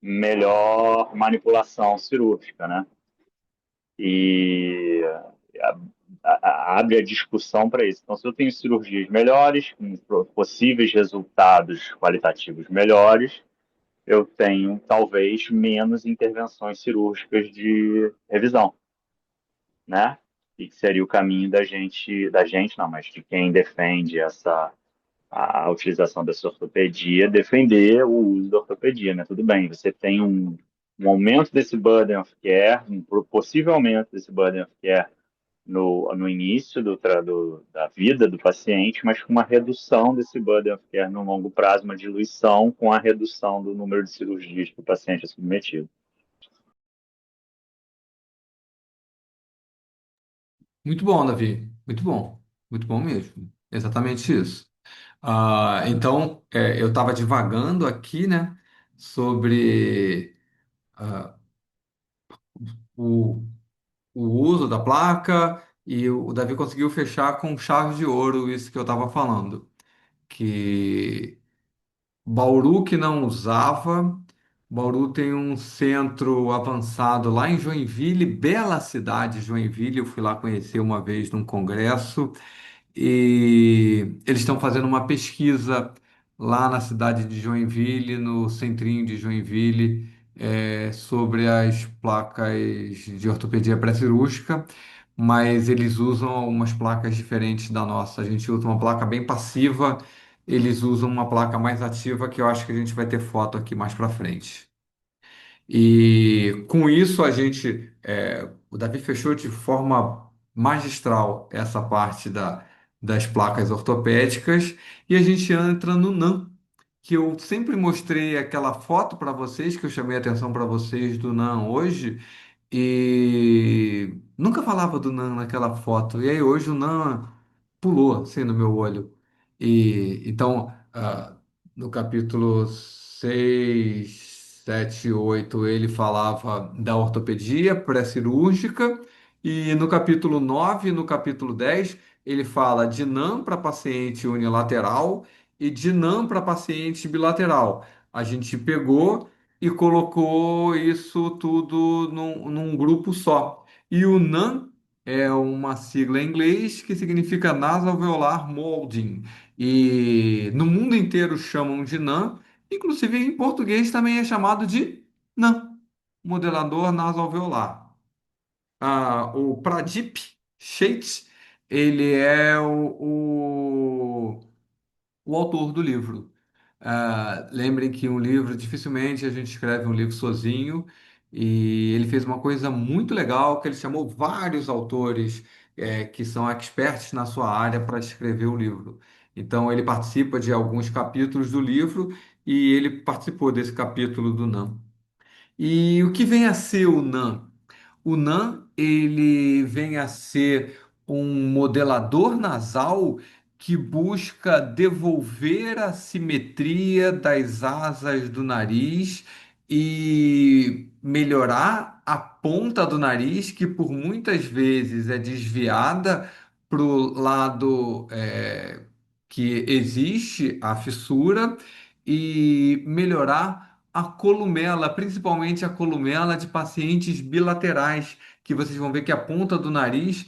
Speaker 3: melhor manipulação cirúrgica, né? E abre a discussão para isso. Então, se eu tenho cirurgias melhores, com possíveis resultados qualitativos melhores, eu tenho talvez menos intervenções cirúrgicas de revisão, né? E que seria o caminho da gente não, mas de quem defende a utilização dessa ortopedia, defender o uso da ortopedia, né? Tudo bem, você tem um aumento desse burden of care, um possível aumento desse burden of care no início da vida do paciente, mas com uma redução desse burden of care no longo prazo, uma diluição com a redução do número de cirurgias que o paciente é submetido.
Speaker 1: Muito bom, Davi. Muito bom. Muito bom mesmo. Exatamente isso. Então, eu estava divagando aqui, né, sobre ah, o, o uso da placa E o Davi conseguiu fechar com chave de ouro isso que eu estava falando, que Bauru que não usava. Bauru tem um centro avançado lá em Joinville, bela cidade, Joinville. Eu fui lá conhecer uma vez num congresso e eles estão fazendo uma pesquisa lá na cidade de Joinville, no centrinho de Joinville, sobre as placas de ortopedia pré-cirúrgica, mas eles usam algumas placas diferentes da nossa. A gente usa uma placa bem passiva, eles usam uma placa mais ativa que eu acho que a gente vai ter foto aqui mais para frente. E com isso o Davi fechou de forma magistral essa parte das placas ortopédicas e a gente entra no NAM, que eu sempre mostrei aquela foto para vocês, que eu chamei a atenção para vocês do NAM hoje, e nunca falava do Nan naquela foto. E aí hoje o Nan pulou assim no meu olho. E então, no capítulo 6 7 8 ele falava da ortopedia pré-cirúrgica. E no capítulo 9 e no capítulo 10 ele fala de NAM para paciente unilateral e de NAM para paciente bilateral. A gente pegou e colocou isso tudo num grupo só. E o NAM é uma sigla em inglês que significa Nasoalveolar Molding. E no mundo inteiro chamam de NAM, inclusive em português também é chamado de NAM, modelador nasoalveolar. O Pradip Sheth, ele é o autor do livro. Lembrem que um livro, dificilmente a gente escreve um livro sozinho, e ele fez uma coisa muito legal, que ele chamou vários autores, que são experts na sua área para escrever o livro. Então, ele participa de alguns capítulos do livro e ele participou desse capítulo do NAM. E o que vem a ser o NAM? O NAM, ele vem a ser um modelador nasal que busca devolver a simetria das asas do nariz e melhorar a ponta do nariz, que por muitas vezes é desviada para o lado que existe a fissura, e melhorar a columela, principalmente a columela de pacientes bilaterais, que vocês vão ver que a ponta do nariz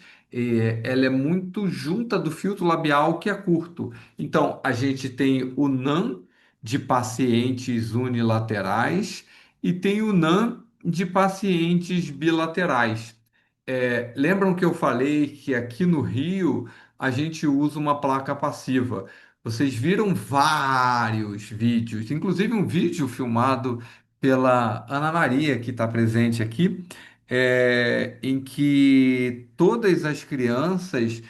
Speaker 1: ela é muito junta do filtro labial, que é curto. Então, a gente tem o NAM de pacientes unilaterais e tem o NAM de pacientes bilaterais. Lembram que eu falei que aqui no Rio a gente usa uma placa passiva? Vocês viram vários vídeos, inclusive um vídeo filmado pela Ana Maria, que está presente aqui, em que todas as crianças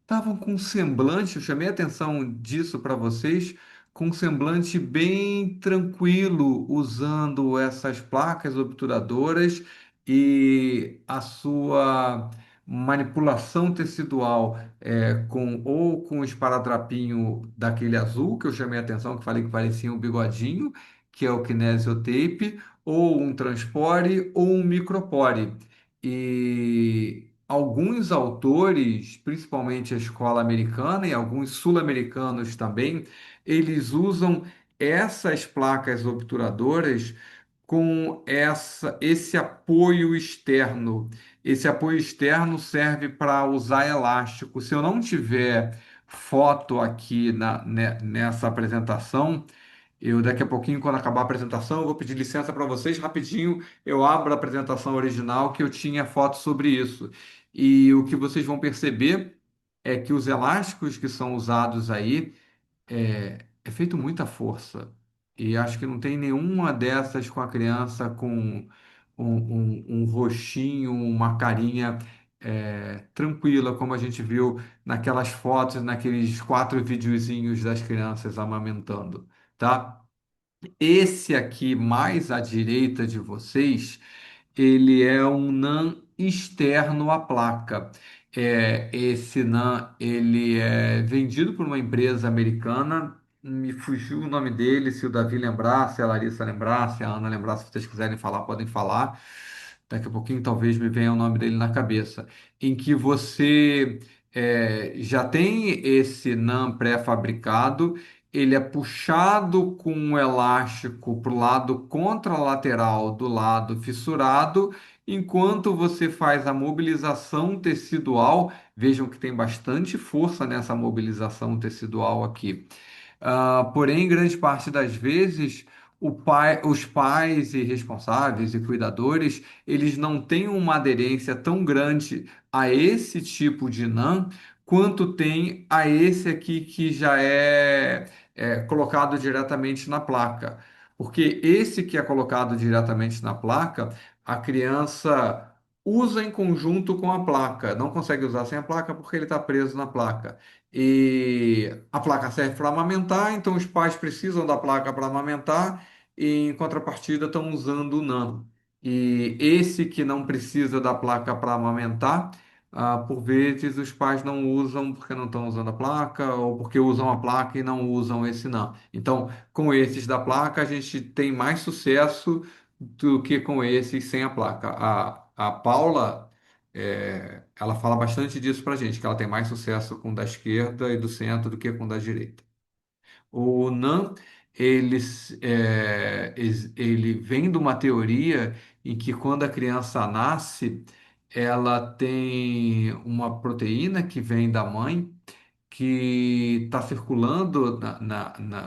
Speaker 1: estavam com um semblante, eu chamei a atenção disso para vocês, com um semblante bem tranquilo, usando essas placas obturadoras e a sua manipulação tecidual com o esparadrapinho daquele azul, que eu chamei a atenção, que falei que parecia um bigodinho, que é o kinesiotape, ou um transpore, ou um micropore. E alguns autores, principalmente a escola americana e alguns sul-americanos também, eles usam essas placas obturadoras com esse apoio externo. Esse apoio externo serve para usar elástico. Se eu não tiver foto aqui nessa apresentação, eu daqui a pouquinho, quando acabar a apresentação, eu vou pedir licença para vocês rapidinho. Eu abro a apresentação original que eu tinha foto sobre isso. E o que vocês vão perceber é que os elásticos que são usados aí é feito muita força. E acho que não tem nenhuma dessas com a criança com um rostinho, uma carinha tranquila, como a gente viu naquelas fotos, naqueles 4 videozinhos das crianças amamentando, tá? Esse aqui mais à direita de vocês, ele é um NAN externo à placa. Esse NAN, ele é vendido por uma empresa americana. Me fugiu o nome dele, se o Davi lembrar, se a Larissa lembrar, se a Ana lembrar, se vocês quiserem falar, podem falar. daqui a pouquinho talvez me venha o nome dele na cabeça, em que você já tem esse NAN pré-fabricado, ele é puxado com um elástico para o lado contralateral do lado fissurado, enquanto você faz a mobilização tecidual. Vejam que tem bastante força nessa mobilização tecidual aqui. Porém, grande parte das vezes, os pais e responsáveis e cuidadores, eles não têm uma aderência tão grande a esse tipo de NAM quanto tem a esse aqui que já é colocado diretamente na placa. Porque esse que é colocado diretamente na placa, a criança usa em conjunto com a placa, não consegue usar sem a placa porque ele está preso na placa. E a placa serve para amamentar, então os pais precisam da placa para amamentar, e em contrapartida estão usando o NAN. E esse que não precisa da placa para amamentar, por vezes os pais não usam porque não estão usando a placa, ou porque usam a placa e não usam esse NAN. Então, com esses da placa, a gente tem mais sucesso do que com esses sem a placa. A Paula, ela fala bastante disso pra gente, que ela tem mais sucesso com o da esquerda e do centro do que com o da direita. O NAN, ele vem de uma teoria em que quando a criança nasce, ela tem uma proteína que vem da mãe, que está circulando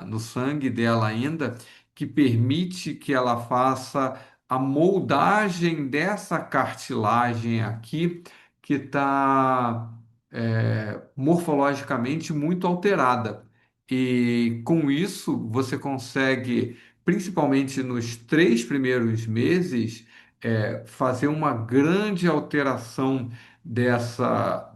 Speaker 1: no sangue dela ainda, que permite que ela faça a moldagem dessa cartilagem aqui, que está morfologicamente muito alterada. E com isso, você consegue, principalmente nos 3 primeiros meses, fazer uma grande alteração dessa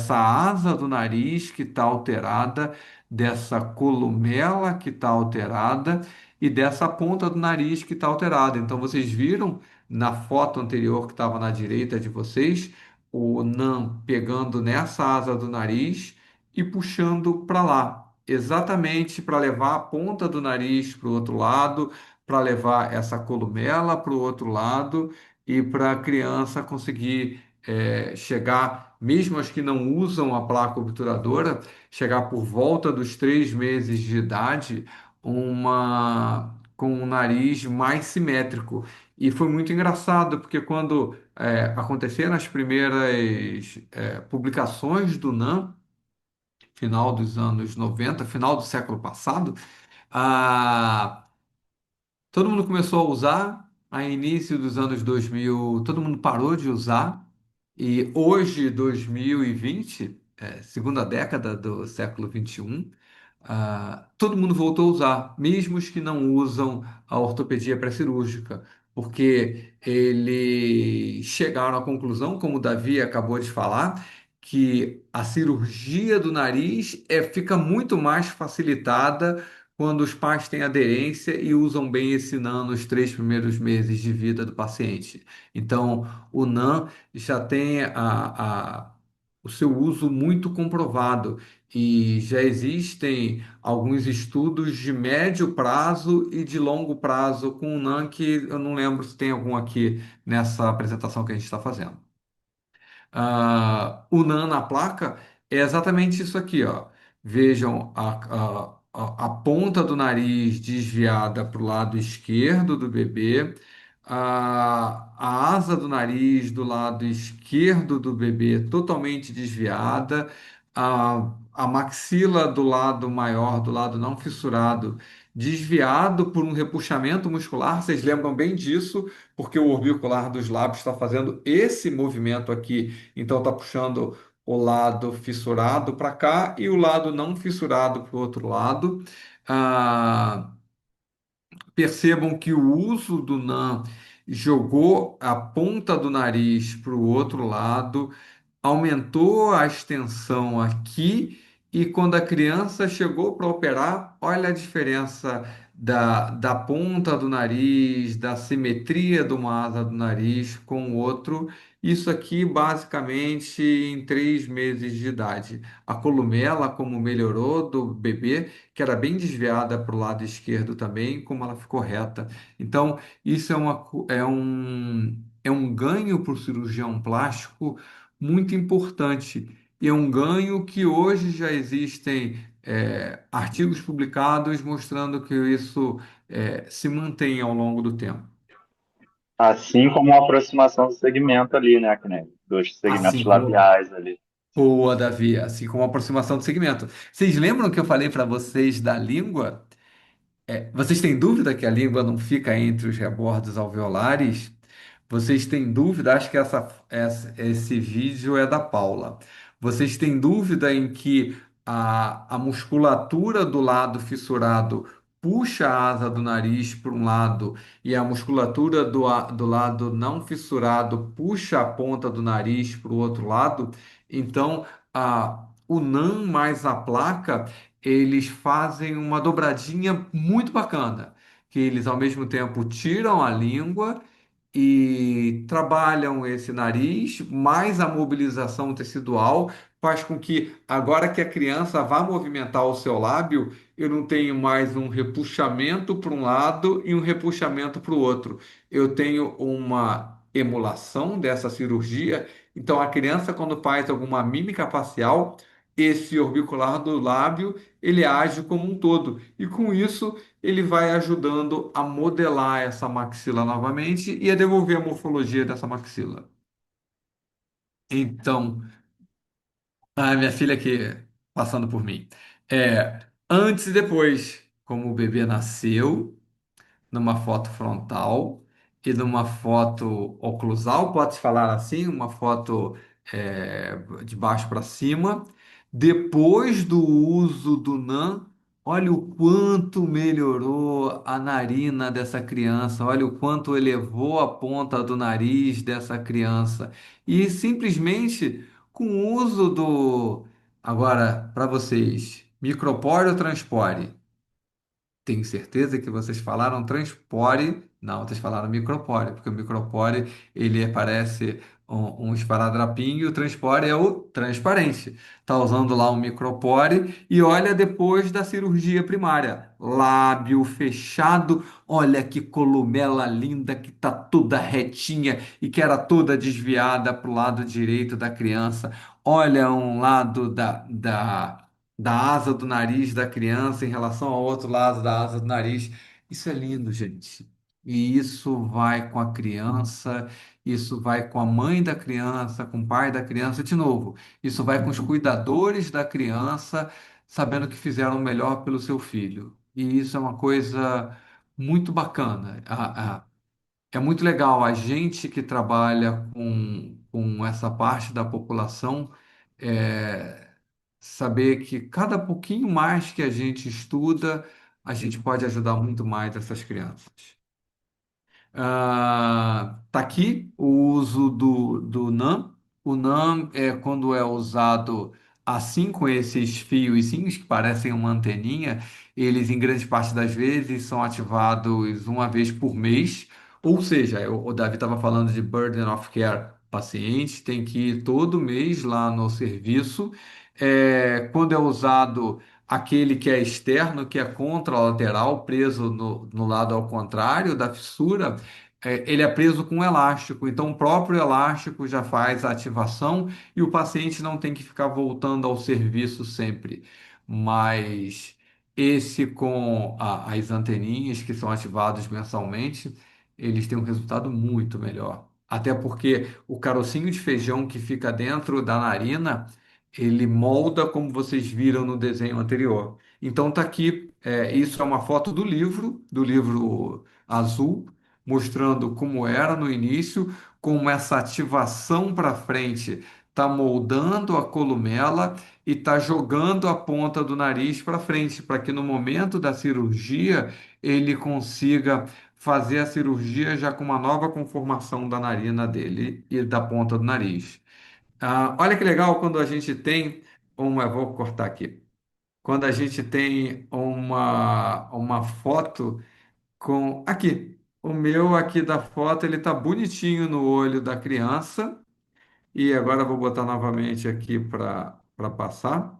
Speaker 1: asa do nariz que está alterada, dessa columela que está alterada e dessa ponta do nariz que está alterada. Então, vocês viram na foto anterior que estava na direita de vocês, o NAN pegando nessa asa do nariz e puxando para lá, exatamente para levar a ponta do nariz para o outro lado, para levar essa columela para o outro lado e para a criança conseguir chegar, mesmo as que não usam a placa obturadora, chegar por volta dos 3 meses de idade, com um nariz mais simétrico. E foi muito engraçado, porque quando aconteceram as primeiras publicações do NAM, final dos anos 90, final do século passado, ah, todo mundo começou a usar, a início dos anos 2000, todo mundo parou de usar, e hoje, 2020, segunda década do século 21, todo mundo voltou a usar, mesmo os que não usam a ortopedia pré-cirúrgica, porque eles chegaram à conclusão, como o Davi acabou de falar, que a cirurgia do nariz fica muito mais facilitada quando os pais têm aderência e usam bem esse NAN nos 3 primeiros meses de vida do paciente. Então, o NAN já tem o seu uso muito comprovado e já existem alguns estudos de médio prazo e de longo prazo com o NAN, que eu não lembro se tem algum aqui nessa apresentação que a gente está fazendo. O NAN na placa é exatamente isso aqui, ó. Vejam a ponta do nariz desviada para o lado esquerdo do bebê, a asa do nariz do lado esquerdo do bebê totalmente desviada, a maxila do lado maior, do lado não fissurado, desviado por um repuxamento muscular. Vocês lembram bem disso, porque o orbicular dos lábios está fazendo esse movimento aqui, então está puxando o lado fissurado para cá e o lado não fissurado para o outro lado. Ah, Percebam que o uso do NAN jogou a ponta do nariz para o outro lado, aumentou a extensão aqui, e quando a criança chegou para operar, olha a diferença da ponta do nariz, da simetria de uma asa do nariz com o outro. Isso aqui basicamente em 3 meses de idade. A columela, como melhorou do bebê, que era bem desviada para o lado esquerdo também, como ela ficou reta. Então, isso é um ganho para o cirurgião plástico muito importante. E é um ganho que hoje já existem artigos publicados mostrando que isso se mantém ao longo do tempo.
Speaker 3: Assim como a aproximação do segmento ali, né, Kennedy? Dos segmentos
Speaker 1: Assim como,
Speaker 3: labiais ali.
Speaker 1: boa, Davi, assim como a aproximação do segmento. Vocês lembram que eu falei para vocês da língua? Vocês têm dúvida que a língua não fica entre os rebordos alveolares? Vocês têm dúvida? Acho que esse vídeo é da Paula. Vocês têm dúvida em que a musculatura do lado fissurado puxa a asa do nariz para um lado e a musculatura do lado não fissurado puxa a ponta do nariz para o outro lado? Então, o NAM mais a placa eles fazem uma dobradinha muito bacana, que eles ao mesmo tempo tiram a língua e trabalham esse nariz, mais a mobilização tecidual faz com que agora que a criança vá movimentar o seu lábio, eu não tenho mais um repuxamento para um lado e um repuxamento para o outro. Eu tenho uma emulação dessa cirurgia. Então a criança quando faz alguma mímica facial, esse orbicular do lábio ele age como um todo. E com isso, ele vai ajudando a modelar essa maxila novamente e a devolver a morfologia dessa maxila. Então, a minha filha aqui passando por mim. Antes e depois, como o bebê nasceu, numa foto frontal e numa foto oclusal, pode-se falar assim, uma foto de baixo para cima. Depois do uso do NAN, olha o quanto melhorou a narina dessa criança, olha o quanto elevou a ponta do nariz dessa criança. E simplesmente com o uso do. Agora, para vocês, micropore ou transpore? Tenho certeza que vocês falaram transpore, não, vocês falaram micropore, porque o micropore parece um esparadrapinho e o transpore é o transparente. Tá usando lá um micropore e olha depois da cirurgia primária, lábio fechado, olha que columela linda que tá toda retinha e que era toda desviada para o lado direito da criança. Olha um lado da asa do nariz da criança em relação ao outro lado da asa do nariz. Isso é lindo, gente. E isso vai com a criança, isso vai com a mãe da criança, com o pai da criança, de novo. Isso vai com os cuidadores da criança, sabendo que fizeram o melhor pelo seu filho. E isso é uma coisa muito bacana. É muito legal a gente que trabalha com essa parte da população. é, Saber que cada pouquinho mais que a gente estuda, a gente pode ajudar muito mais essas crianças. Tá aqui o uso do NAM. O NAM é quando é usado assim com esses fiozinhos que parecem uma anteninha, eles em grande parte das vezes são ativados uma vez por mês. Ou seja, o Davi estava falando de burden of care paciente, tem que ir todo mês lá no serviço. Quando é usado aquele que é externo, que é contralateral, preso no lado ao contrário da fissura, ele é preso com um elástico. Então, o próprio elástico já faz a ativação e o paciente não tem que ficar voltando ao serviço sempre. Mas esse com as anteninhas que são ativados mensalmente, eles têm um resultado muito melhor. Até porque o carocinho de feijão que fica dentro da narina ele molda como vocês viram no desenho anterior. Então tá aqui, isso é uma foto do livro azul, mostrando como era no início, como essa ativação para frente está moldando a columela e está jogando a ponta do nariz para frente, para que no momento da cirurgia ele consiga fazer a cirurgia já com uma nova conformação da narina dele e da ponta do nariz. Olha que legal quando a gente tem eu vou cortar aqui. quando a gente tem uma foto com. Aqui, o meu aqui da foto, ele tá bonitinho no olho da criança. E agora eu vou botar novamente aqui para passar.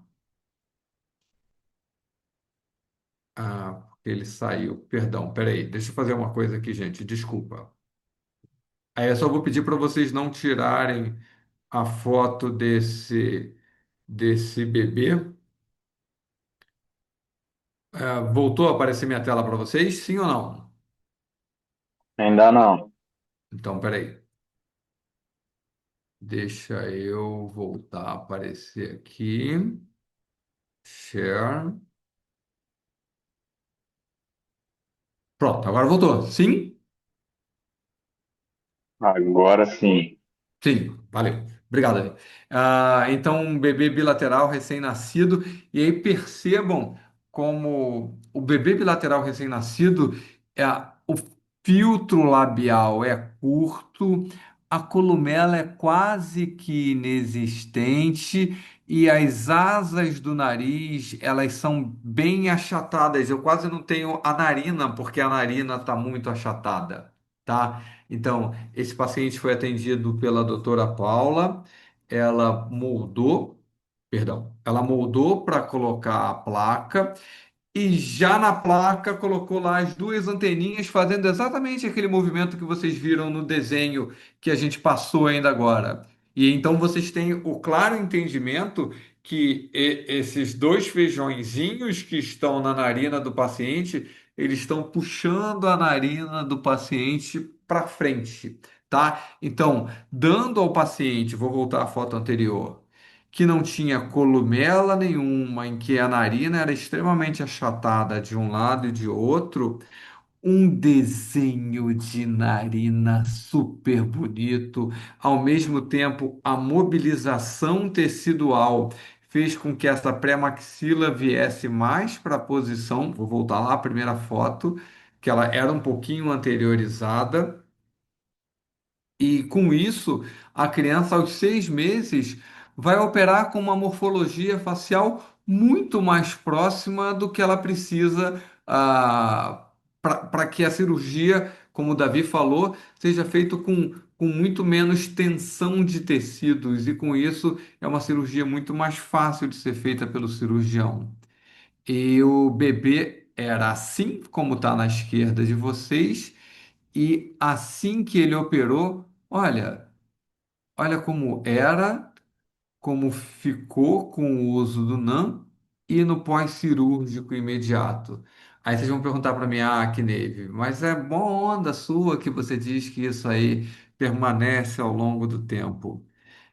Speaker 1: Ah, porque ele saiu. Perdão, peraí. Deixa eu fazer uma coisa aqui, gente. Desculpa. Aí eu só vou pedir para vocês não tirarem a foto desse bebê. Voltou a aparecer minha tela para vocês? Sim ou não?
Speaker 3: Ainda não.
Speaker 1: Então, peraí. Deixa eu voltar a aparecer aqui. Share. Pronto, agora voltou. Sim?
Speaker 3: Agora sim.
Speaker 1: Sim, valeu. Obrigado. Aí. Então, um bebê bilateral recém-nascido. E aí percebam como o bebê bilateral recém-nascido, o filtro labial é curto, a columela é quase que inexistente e as asas do nariz, elas são bem achatadas. Eu quase não tenho a narina, porque a narina está muito achatada, tá? Então, esse paciente foi atendido pela doutora Paula. Ela moldou, perdão, ela moldou para colocar a placa e já na placa colocou lá as duas anteninhas fazendo exatamente aquele movimento que vocês viram no desenho que a gente passou ainda agora. E então vocês têm o claro entendimento que esses dois feijõezinhos que estão na narina do paciente, eles estão puxando a narina do paciente para frente, tá? Então, dando ao paciente, vou voltar à foto anterior, que não tinha columela nenhuma, em que a narina era extremamente achatada de um lado e de outro, um desenho de narina super bonito, ao mesmo tempo a mobilização tecidual fez com que essa pré-maxila viesse mais para a posição, vou voltar lá à primeira foto, que ela era um pouquinho anteriorizada. E com isso, a criança aos 6 meses vai operar com uma morfologia facial muito mais próxima do que ela precisa para que a cirurgia, como o Davi falou, seja feita com muito menos tensão de tecidos. E com isso, é uma cirurgia muito mais fácil de ser feita pelo cirurgião. E o bebê era assim, como está na esquerda de vocês, e assim que ele operou, olha como era, como ficou com o uso do NAM e no pós-cirúrgico imediato. Aí vocês vão perguntar para mim, Kneive, mas é boa onda sua que você diz que isso aí permanece ao longo do tempo.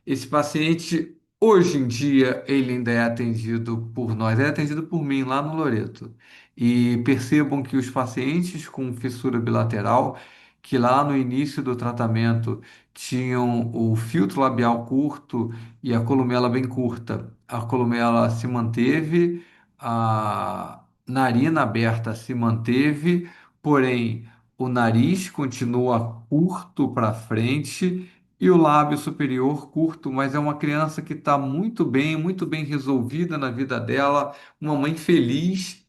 Speaker 1: Esse paciente, hoje em dia, ele ainda é atendido por nós, é atendido por mim lá no Loreto. E percebam que os pacientes com fissura bilateral, que lá no início do tratamento tinham o filtro labial curto e a columela bem curta, a columela se manteve, a narina aberta se manteve, porém o nariz continua curto para frente e o lábio superior curto, mas é uma criança que está muito bem resolvida na vida dela, uma mãe feliz,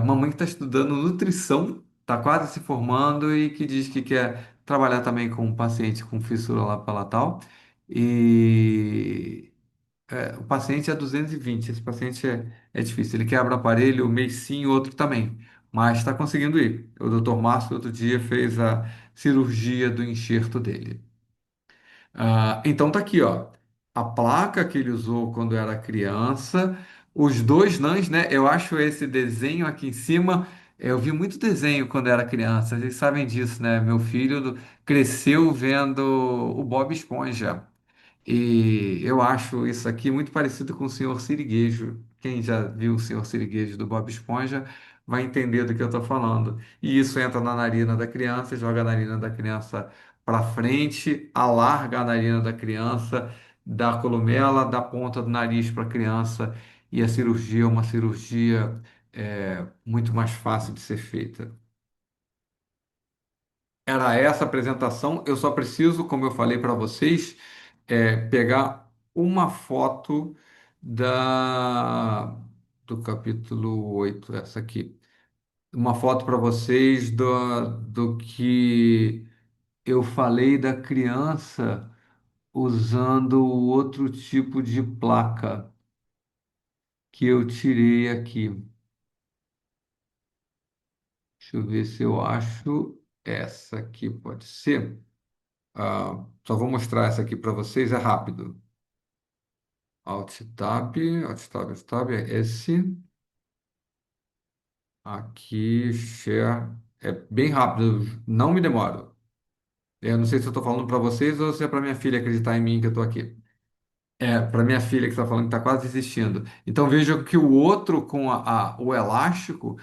Speaker 1: uma mãe que está estudando nutrição, está quase se formando e que diz que quer trabalhar também com um paciente com fissura palatal. E o paciente é 220, esse paciente é difícil, ele quebra o aparelho, um mês sim, outro também, mas está conseguindo ir. O doutor Márcio outro dia fez a cirurgia do enxerto dele. Então tá aqui, ó. A placa que ele usou quando era criança, os dois nãs, né? Eu acho esse desenho aqui em cima. Eu vi muito desenho quando era criança, vocês sabem disso, né? Meu filho cresceu vendo o Bob Esponja. E eu acho isso aqui muito parecido com o Senhor Siriguejo. Quem já viu o Senhor Siriguejo do Bob Esponja vai entender do que eu estou falando. E isso entra na narina da criança, joga a narina da criança para frente, alarga a narina da criança, da columela, da ponta do nariz para a criança. E a cirurgia é uma cirurgia muito mais fácil de ser feita. Era essa a apresentação. Eu só preciso, como eu falei para vocês, pegar uma foto da, do capítulo 8, essa aqui. Uma foto para vocês do que eu falei da criança usando outro tipo de placa que eu tirei aqui. Deixa eu ver se eu acho essa aqui, pode ser. Só vou mostrar essa aqui para vocês, é rápido. Alt Tab, Alt Tab, Alt Tab, é esse. Aqui, share. É bem rápido, não me demoro. Eu não sei se eu estou falando para vocês ou se é para minha filha acreditar em mim que eu estou aqui. É, para minha filha que está falando que está quase desistindo. Então veja que o outro com o elástico,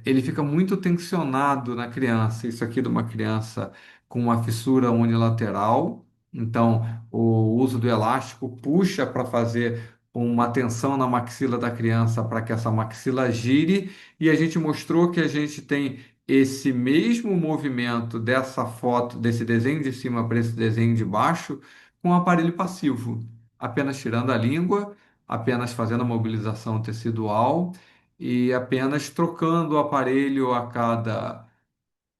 Speaker 1: ele fica muito tensionado na criança. Isso aqui de uma criança com uma fissura unilateral. Então o uso do elástico puxa para fazer uma tensão na maxila da criança para que essa maxila gire. E a gente mostrou que a gente tem esse mesmo movimento dessa foto, desse desenho de cima para esse desenho de baixo, com o aparelho passivo apenas tirando a língua, apenas fazendo a mobilização tecidual e apenas trocando o aparelho a cada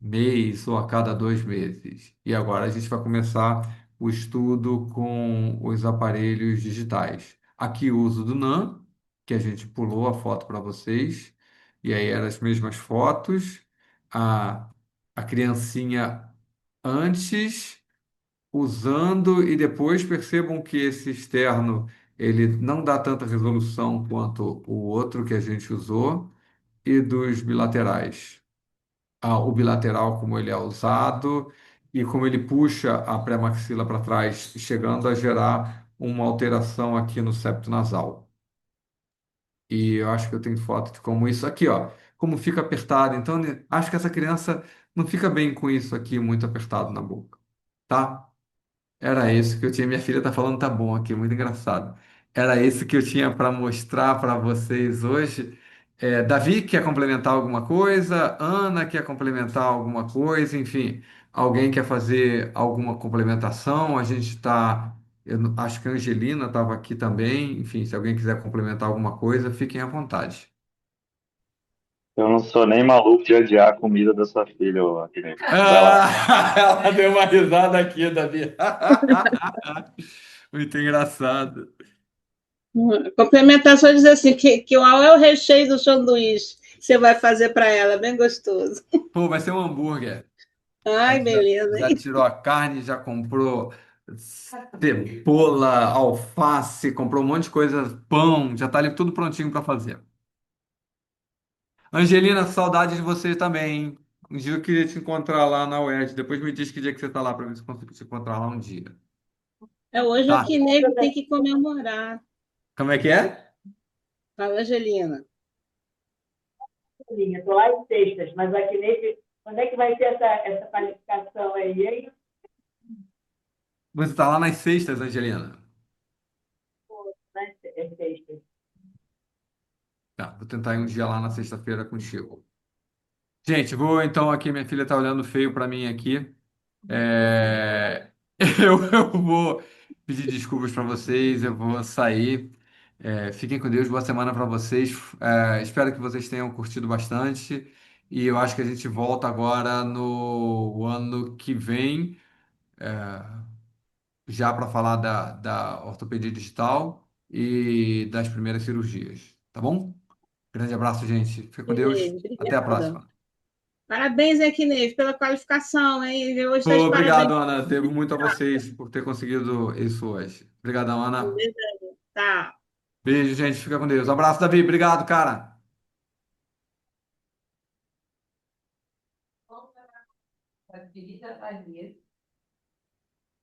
Speaker 1: mês ou a cada 2 meses. E agora a gente vai começar o estudo com os aparelhos digitais. Aqui o uso do NAN, que a gente pulou a foto para vocês, e aí eram as mesmas fotos. A, a criancinha antes usando e depois percebam que esse externo ele não dá tanta resolução quanto o outro que a gente usou e dos bilaterais. O bilateral como ele é usado e como ele puxa a pré-maxila para trás, chegando a gerar uma alteração aqui no septo nasal. E eu acho que eu tenho foto de como isso aqui, ó, como fica apertado. Então, né, acho que essa criança não fica bem com isso aqui muito apertado na boca, tá? Era isso que eu tinha. Minha filha tá falando, tá bom aqui, muito engraçado. Era isso que eu tinha para mostrar para vocês hoje. Davi quer complementar alguma coisa? Ana quer complementar alguma coisa? Enfim, alguém quer fazer alguma complementação? A gente está. Acho que a Angelina estava aqui também. Enfim, se alguém quiser complementar alguma coisa, fiquem à vontade.
Speaker 3: Eu não sou nem maluco de adiar a comida da sua filha, ô, Akine. Vai lá.
Speaker 1: Ela deu uma risada aqui, Davi. Muito engraçado.
Speaker 4: Complementar só dizer assim, que qual é o recheio do sanduíche que você vai fazer para ela, bem gostoso.
Speaker 1: Pô, vai ser um hambúrguer.
Speaker 4: Ai,
Speaker 1: Aí já,
Speaker 4: beleza,
Speaker 1: já
Speaker 4: hein?
Speaker 1: tirou a carne, já comprou cebola, alface, comprou um monte de coisa, pão, já tá ali tudo prontinho para fazer. Angelina, saudade de você também, hein? Um dia eu queria te encontrar lá na UERJ. Depois me diz que dia que você tá lá para ver se eu consigo te encontrar lá um dia.
Speaker 4: É hoje o
Speaker 1: Tá?
Speaker 4: Quinego tem que comemorar.
Speaker 1: Como é que é?
Speaker 4: Fala, Angelina.
Speaker 5: Estou lá em sextas, mas aqui nesse. Quando é que vai ter essa qualificação aí, hein?
Speaker 1: Você tá lá nas sextas, Angelina?
Speaker 5: É sextas.
Speaker 1: Tá, vou tentar ir um dia lá na sexta-feira contigo. Gente, vou então aqui, minha filha tá olhando feio para mim aqui. É, eu vou pedir desculpas para vocês, eu vou sair. Fiquem com Deus, boa semana para vocês. Espero que vocês tenham curtido bastante. E eu acho que a gente volta agora no ano que vem, já para falar da ortopedia digital e das primeiras cirurgias. Tá bom? Grande abraço, gente. Fica com Deus.
Speaker 4: Beleza,
Speaker 1: Até a
Speaker 4: obrigada.
Speaker 1: próxima.
Speaker 4: Parabéns, Equineve, pela qualificação, hein? Hoje está de
Speaker 1: Pô,
Speaker 4: parabéns.
Speaker 1: obrigado, Ana. Devo muito a vocês por ter conseguido isso hoje. Obrigadão, Ana.
Speaker 4: Tá.
Speaker 1: Beijo, gente. Fica com Deus. Abraço, Davi. Obrigado, cara.